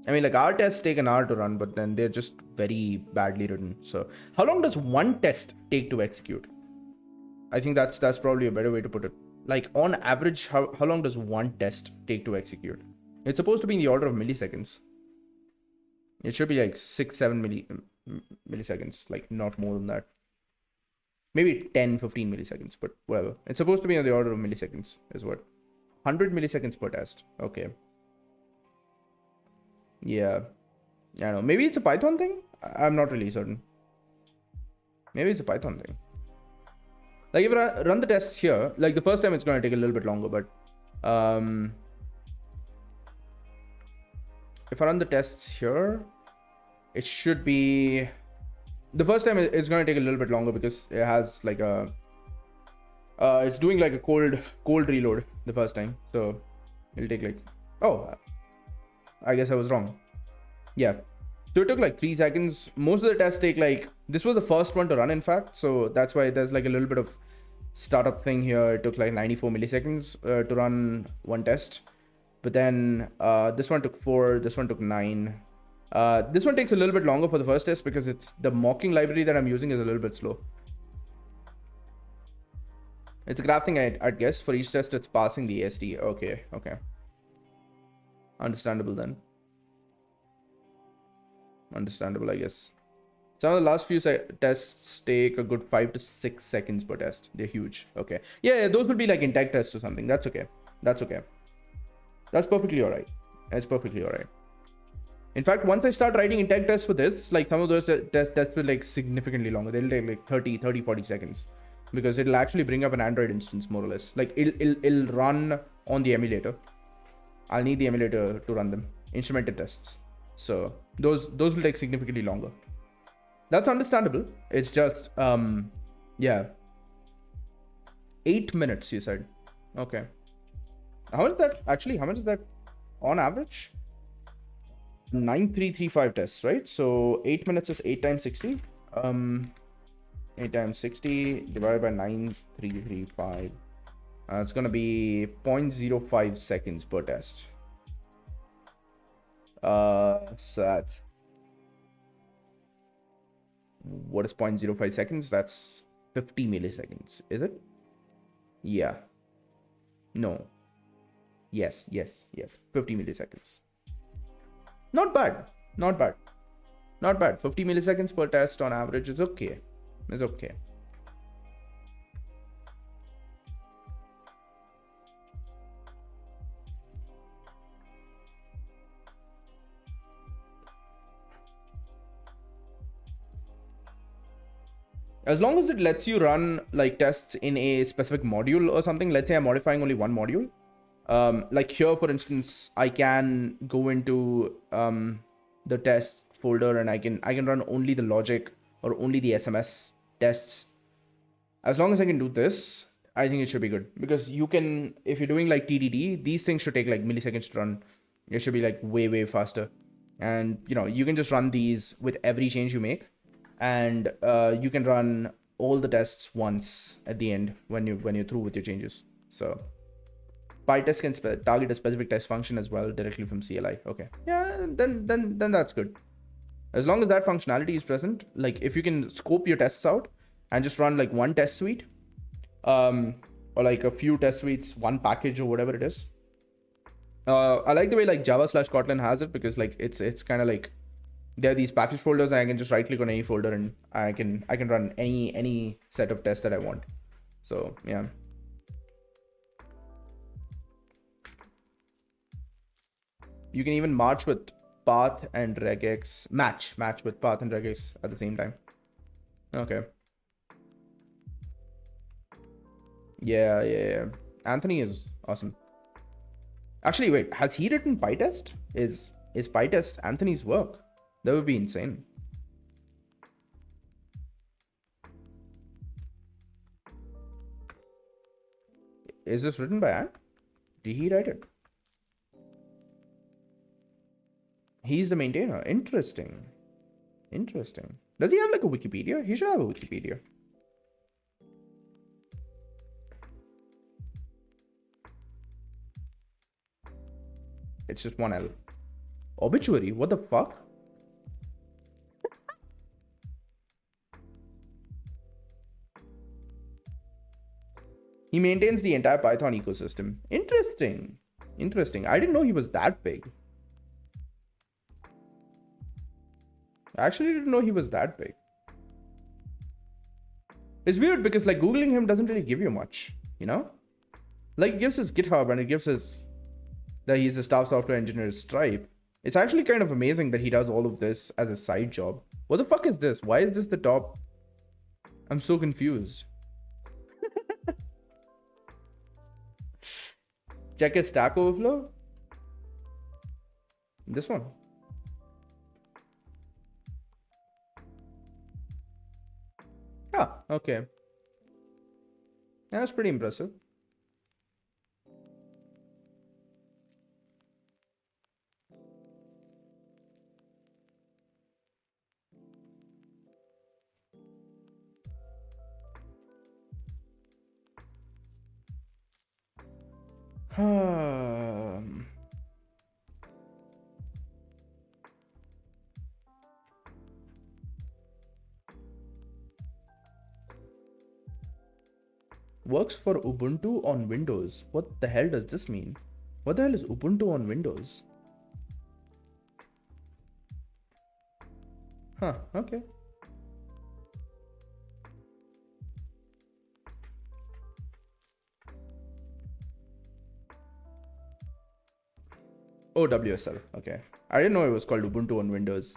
I mean, like our tests take an hour to run, but then they're just very badly written. So how long does one test take to execute? I think that's probably a better way to put it. Like on average, how long does one test take to execute? It's supposed to be in the order of milliseconds. It should be like 6-7 milliseconds, like not more than that. Maybe 10-15 milliseconds, but whatever. It's supposed to be in the order of milliseconds, is what? 100 milliseconds per test. Okay. Yeah. I don't know. Maybe it's a Python thing? I'm not really certain. Maybe it's a Python thing. Like if I run the tests here, like the first time it's going to take a little bit longer, but if I run the tests here, it should be... The first time it's going to take a little bit longer because it has like a... it's doing like a cold reload the first time. So it'll take like... Oh, I guess I was wrong. Yeah. So it took like 3 seconds. Most of the tests take like... This was the first one to run, in fact. So that's why there's like a little bit of startup thing here. It took like 94 milliseconds to run one test. But then this one took 4. This one took 9. This one takes a little bit longer for the first test because it's the mocking library that I'm using is a little bit slow. It's a graph thing, I'd guess. For each test, it's passing the AST. Okay. Understandable then. Understandable, I guess. Some of the last few tests take a good 5 to 6 seconds per test. They're huge. Okay. Yeah, those would be like in tech tests or something. That's okay. That's perfectly alright. In fact, once I start writing intent tests for this, like some of those tests will like significantly longer. They'll take like 40 seconds because it'll actually bring up an Android instance more or less. Like it'll run on the emulator. I'll need the emulator to run them. Instrumented tests. So those will take significantly longer. That's understandable. It's just, yeah. 8 minutes, you said. Okay. How much is that on average? 9335 tests, right? So 8 minutes is 8 times 60. 8 times 60 divided by 9335. It's gonna be 0.05 seconds per test. So that's... What is 0.05 seconds? That's 50 milliseconds, is it? Yeah. No. Yes. 50 milliseconds. Not bad. 50 milliseconds per test on average is okay. As long as it lets you run like tests in a specific module or something. Let's say I'm modifying only one module. Like here, for instance, I can go into the test folder and I can run only the logic or only the SMS tests. As long as I can do this, I think it should be good, because you can, if you're doing like TDD, these things should take like milliseconds to run. It should be like way faster, and you can just run these with every change you make, and you can run all the tests once at the end when you're through with your changes. So PyTest can target a specific test function as well directly from CLI. Okay, yeah, then that's good. As long as that functionality is present, like if you can scope your tests out and just run like one test suite, or like a few test suites, one package or whatever it is. I like the way like Java/Kotlin has it, because like it's kind of like there are these package folders, and I can just right click on any folder and I can run any set of tests that I want. So yeah. You can even match with path and regex, match with path and regex at the same time. Okay. Yeah. Anthony is awesome. Actually, wait, has he written PyTest? Is PyTest Anthony's work? That would be insane. Is this written by Ant? Did he write it? He's the maintainer. Interesting. Does he have like a Wikipedia? He should have a Wikipedia. It's just one L. Obituary? What the fuck? He maintains the entire Python ecosystem. Interesting. I didn't know he was that big. I actually didn't know he was that big. It's weird because like Googling him doesn't really give you much, Like it gives his GitHub and it gives his that he's a staff software engineer at Stripe. It's actually kind of amazing that he does all of this as a side job. What the fuck is this? Why is this the top? I'm so confused. Check his Stack Overflow. This one. Ah, okay. That's pretty impressive. Works for Ubuntu on Windows. What the hell does this mean? What the hell is Ubuntu on Windows? Huh, okay. Oh, WSL. Okay. I didn't know it was called Ubuntu on Windows.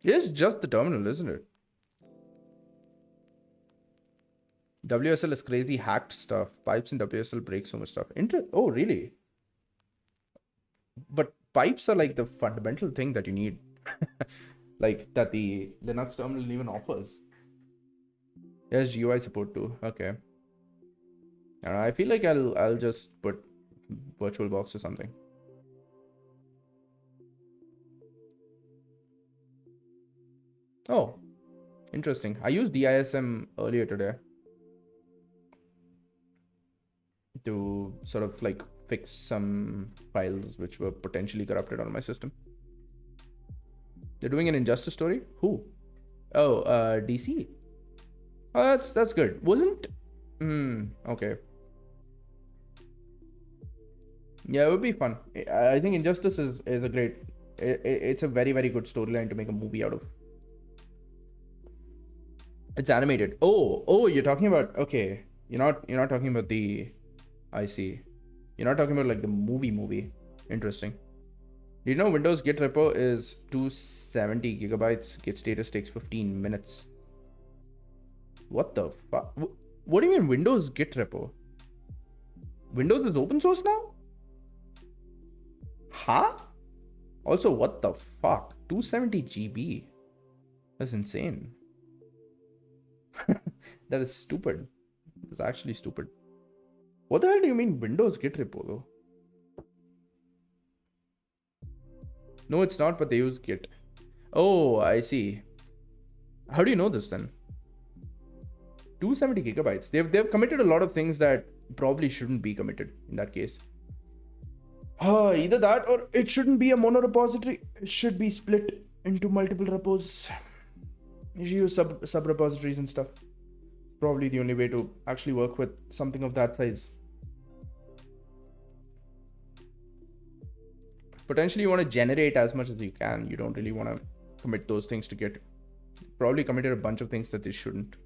It's just the terminal, isn't it? WSL is crazy hacked stuff. Pipes in WSL break so much stuff. Oh, really? But pipes are like the fundamental thing that you need. Like that the Linux terminal even offers. There's GUI support too. Okay. I feel like I'll just put VirtualBox or something. Oh, interesting. I used DISM earlier today to sort of like fix some files which were potentially corrupted on my system. They're doing an injustice story? Who? Oh, DC. Oh, that's good. Wasn't... okay. Yeah, it would be fun. I think Injustice is a great. It's a very very good storyline to make a movie out of. It's animated. Oh, you're talking about, okay. You're not talking about the. I see. You're not talking about like the movie. Interesting. Do you know Windows Git repo is 270 gigabytes? Git status takes 15 minutes. What the fuck? What do you mean Windows Git repo? Windows is open source now? Huh? Also, what the fuck? 270 GB. That's insane. That is stupid. It's actually stupid. What the hell do you mean Windows Git repo though? No, it's not, but they use Git. Oh, I see. How do you know this then? 270 gigabytes. They've committed a lot of things that probably shouldn't be committed in that case. Either that or it shouldn't be a mono repository. It should be split into multiple repos. You should use sub repositories and stuff. Probably the only way to actually work with something of that size. Potentially you want to generate as much as you can. You don't really want to commit those things to Git. Probably committed a bunch of things that they shouldn't.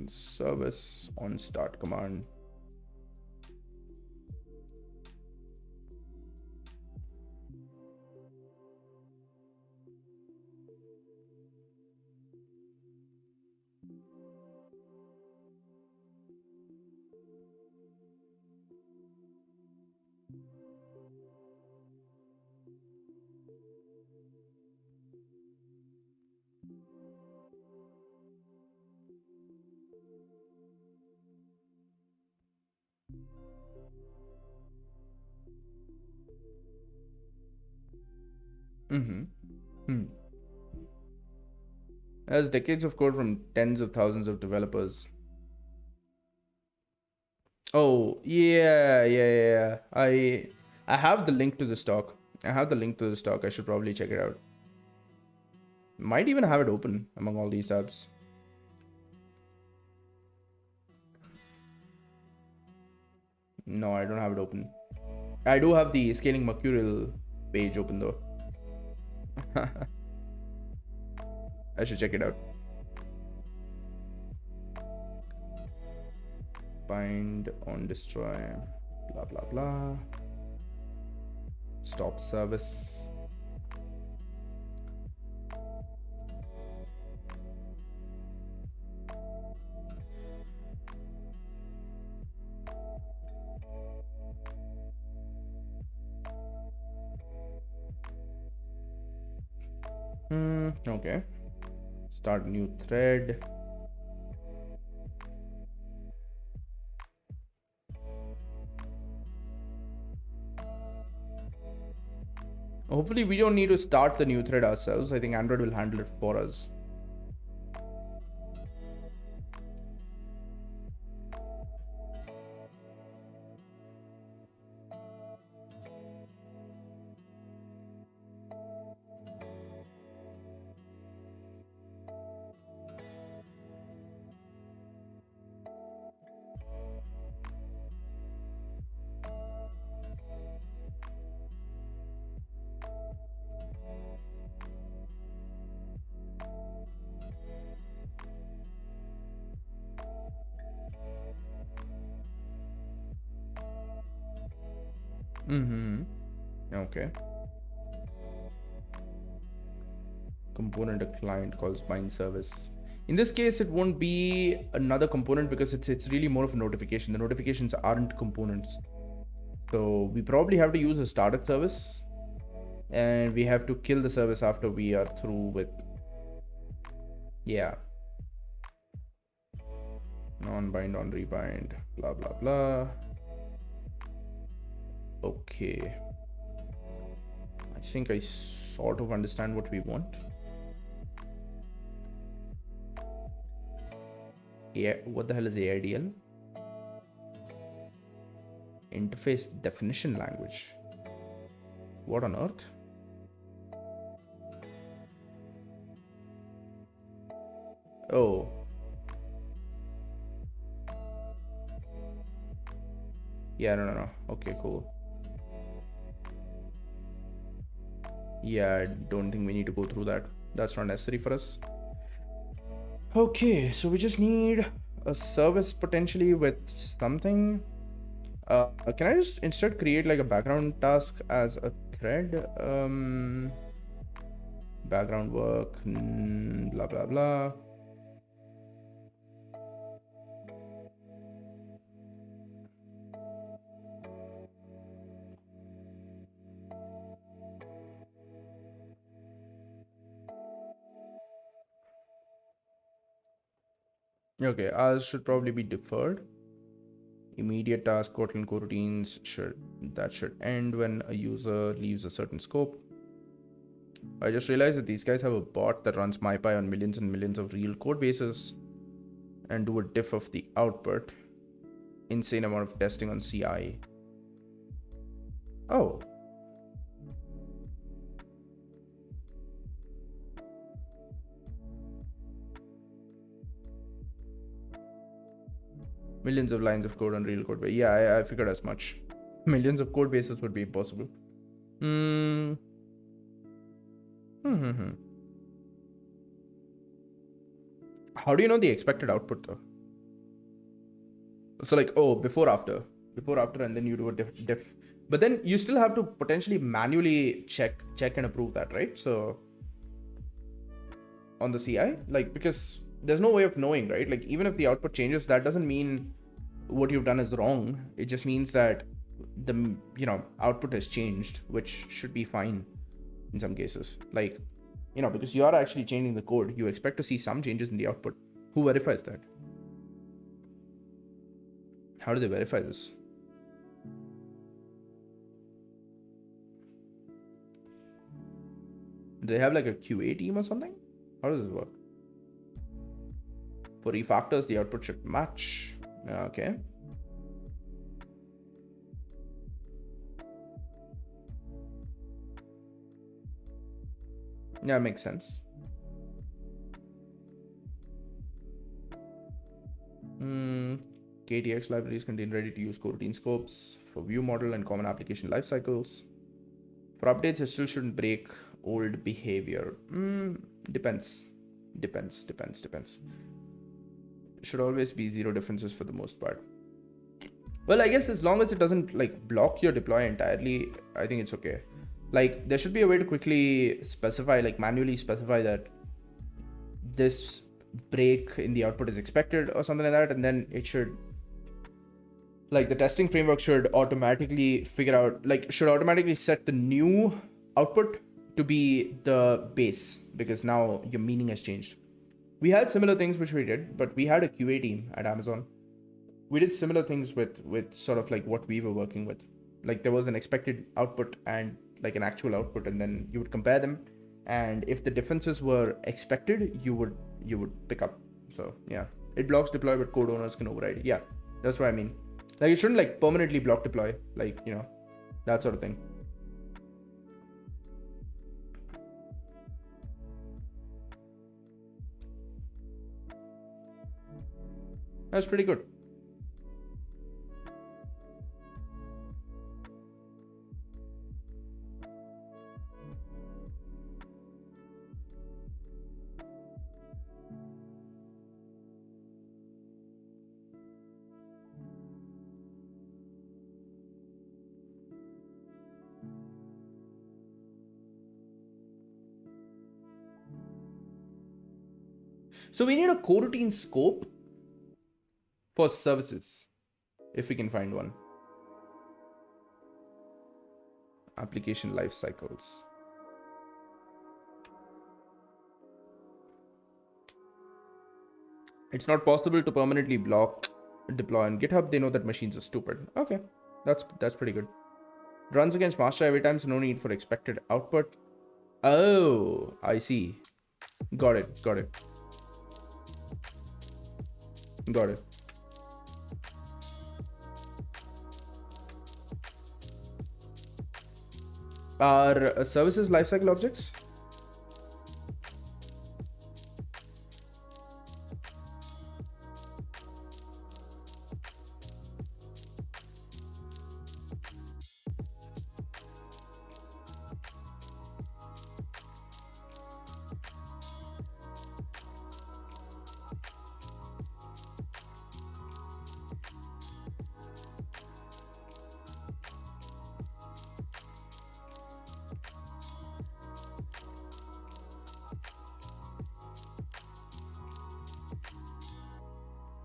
Service on start command. There's decades of code from tens of thousands of developers. Oh, yeah. I have the link to the stock. I should probably check it out. Might even have it open among all these tabs. No, I don't have it open. I do have the scaling mercurial page open though. I should check it out. Bind on destroy, blah blah blah. Stop service. Okay. Start new thread. Hopefully we don't need to start the new thread ourselves. I think Android will handle it for us. Okay. Component a client calls bind service. In this case, it won't be another component because it's really more of a notification. The notifications aren't components. So we probably have to use a started service, and we have to kill the service after we are through with, yeah, on bind, on rebind, blah blah blah. Okay, I think I sort of understand what we want. Yeah, what the hell is AIDL? Interface definition language. What on earth? Oh, Yeah, no. Okay, cool. Yeah, I don't think we need to go through that. That's not necessary for us. Okay, so we just need a service potentially with something. Can I just instead create like a background task as a thread? Background work, blah blah blah. Okay, ours should probably be deferred. Immediate task, Kotlin coroutines should end when a user leaves a certain scope. I just realized that these guys have a bot that runs MyPy on millions and millions of real code bases and do a diff of the output. Insane amount of testing on CI. Oh. Millions of lines of code on real code base. Yeah, I figured as much. Millions of code bases would be impossible. How do you know the expected output though? So like, oh, before after, and then you do a diff. But then you still have to potentially manually check and approve that, right? So on the CI, like, because there's no way of knowing, right? Like, even if the output changes, that doesn't mean what you've done is wrong. It just means that the output has changed, which should be fine in some cases. Like, because you are actually changing the code, you expect to see some changes in the output. Who verifies that? How do they verify this? Do they have like a QA team or something? How does this work? For refactors, the output should match. Okay. Yeah, makes sense. KTX libraries contain ready-to-use coroutine scopes for view model and common application lifecycles. For updates, it still shouldn't break old behavior. Depends. It should always be zero differences for the most part. Well, I guess as long as it doesn't like block your deploy entirely, I think it's okay. Like, there should be a way to quickly specify, like manually specify that this break in the output is expected or something like that, and then it should, like, the testing framework should automatically figure out, like, should automatically set the new output to be the base, because now your meaning has changed. We had similar things which we did, but we had a QA team at Amazon. We did similar things with sort of like what we were working with. Like, there was an expected output and like an actual output, and then you would compare them, and if the differences were expected, you would pick up. So yeah, it blocks deploy, but code owners can override. Yeah, that's what I mean. Like, it shouldn't like permanently block deploy, like, that sort of thing. That's pretty good. So we need a coroutine scope for services, if we can find one. Application life cycles. It's not possible to permanently block deploy on GitHub. They know that machines are stupid. Okay, that's pretty good. Runs against master every time, so no need for expected output. Oh, I see. Got it. Are services lifecycle objects?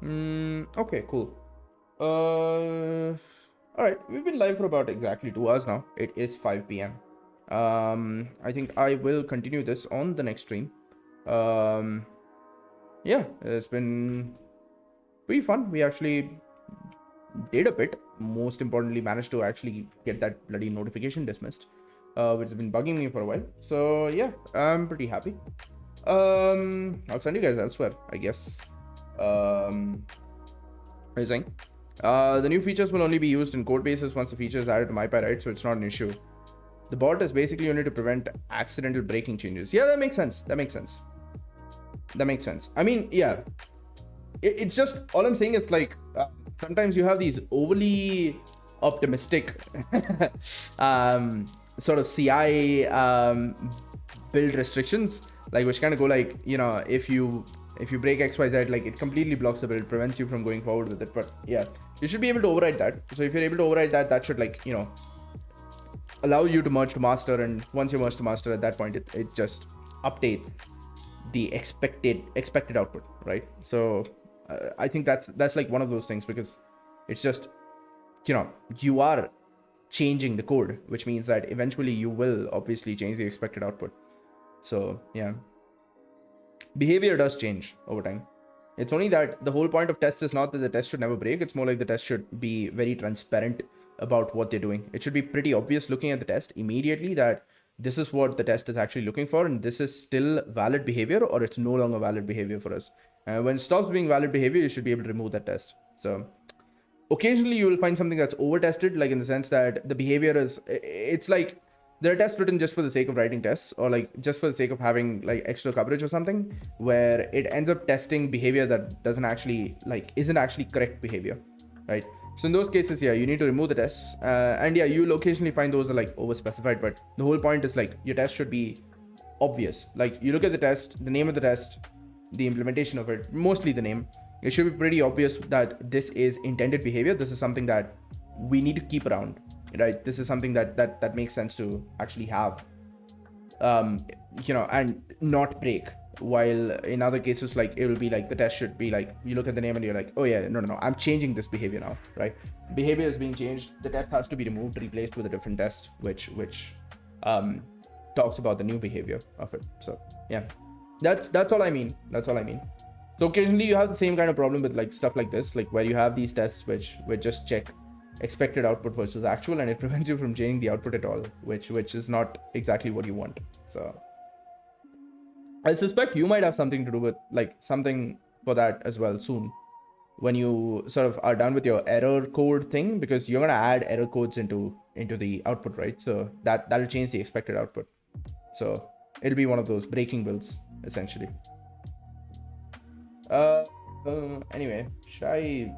Okay, cool. All right, we've been live for about exactly 2 hours now. It is 5 p.m. I think I will continue this on the next stream. Yeah, it's been pretty fun. We actually did a bit. Most importantly, managed to actually get that bloody notification dismissed, which has been bugging me for a while. So yeah, I'm pretty happy. I'll send you guys elsewhere, I guess. What are you saying? The new features will only be used in code bases once the feature is added to MyPy, right? So it's not an issue. The bot is basically only to prevent accidental breaking changes. Yeah, that makes sense. That makes sense. I mean, yeah. It's just, all I'm saying is like, sometimes you have these overly optimistic sort of CI build restrictions, like which kind of go like, you know, if you break XYZ, like it completely blocks the build, prevents you from going forward with it. But yeah, you should be able to override that. So if you're able to override that, that should, like, you know, allow you to merge to master, and once you merge to master, at that point it just updates the expected output, right? So I think that's like one of those things, because it's just, you know, you are changing the code, which means that eventually you will obviously change the expected output. So yeah, behavior does change over time. It's only that the whole point of tests is not that the test should never break. It's more like the test should be very transparent about what they're doing. It should be pretty obvious looking at the test immediately that this is what the test is actually looking for, and this is still valid behavior, or it's no longer valid behavior for us. When it stops being valid behavior, you should be able to remove that test. So occasionally you will find something that's over tested, like in the sense that the behavior is, it's like there are tests written just for the sake of writing tests, or like just for the sake of having like extra coverage or something, where it ends up testing behavior that doesn't actually, like, isn't actually correct behavior, right? So in those cases, yeah, you need to remove the tests, and yeah, you'll occasionally find those are like over specified, but the whole point is like your test should be obvious. Like you look at the test, the name of the test, the implementation of it, mostly the name, it should be pretty obvious that this is intended behavior. This is something that we need to keep around, right? This is something that makes sense to actually have, you know, and not break. While in other cases, like it will be like the test should be like, you look at the name and you're like, oh yeah, no, I'm changing this behavior now, right? Behavior is being changed. The test has to be removed, replaced with a different test, which talks about the new behavior of it. So yeah, that's all I mean. So occasionally you have the same kind of problem with like stuff like this, like where you have these tests which just check expected output versus actual, and it prevents you from changing the output at all, which is not exactly what you want. So I suspect you might have something to do with like something for that as well soon, when you sort of are done with your error code thing, because you're gonna add error codes into the output, right? So that'll change the expected output. So it'll be one of those breaking builds essentially. Anyway, should I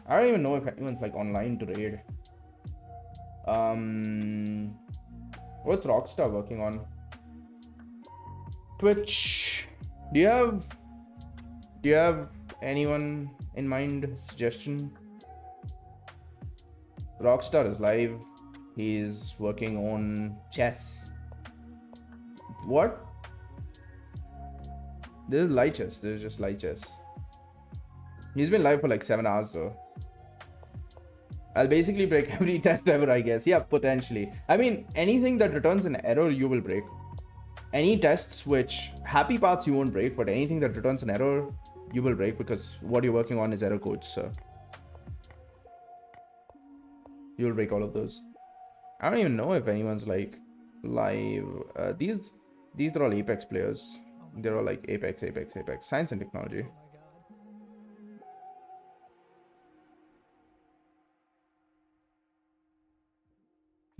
don't even know if anyone's like online to raid. What's Rockstar working on? Twitch. Do you have anyone in mind? Suggestion? Rockstar is live. He's working on chess. What? There's light chess. There's just light chess. He's been live for like 7 hours though. I'll basically break every test ever, I guess. Yeah, potentially. I mean, anything that returns an error, you will break. Any tests which, happy paths you won't break, but anything that returns an error, you will break, because what you're working on is error codes, so you'll break all of those. I don't even know if anyone's like live. These are all Apex players. They're all like Apex. Science and technology.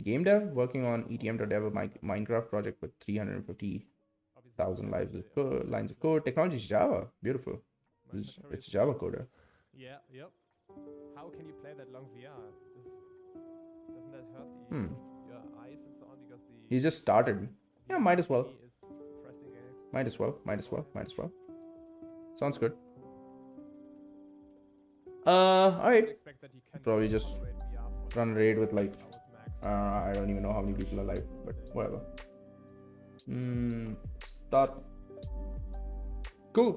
Game dev working on etm.dev, a Minecraft project with 350,000 lines of code. Technology is Java. Beautiful. It's a Java coder. Yeah, yep. How can you play that long VR? Doesn't that hurt your eyes and so on, because the... He just started. Yeah, might as well. Is pressing against... Might as well. Sounds good. Alright. Probably just run a raid with like, I don't even know how many people are live, but whatever. Start. Cool.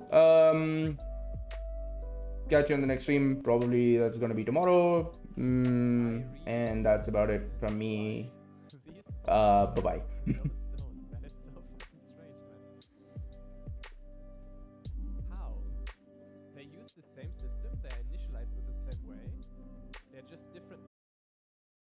Catch you on the next stream. Probably that's gonna be tomorrow. And that's about it from me. These Bye bye. nervous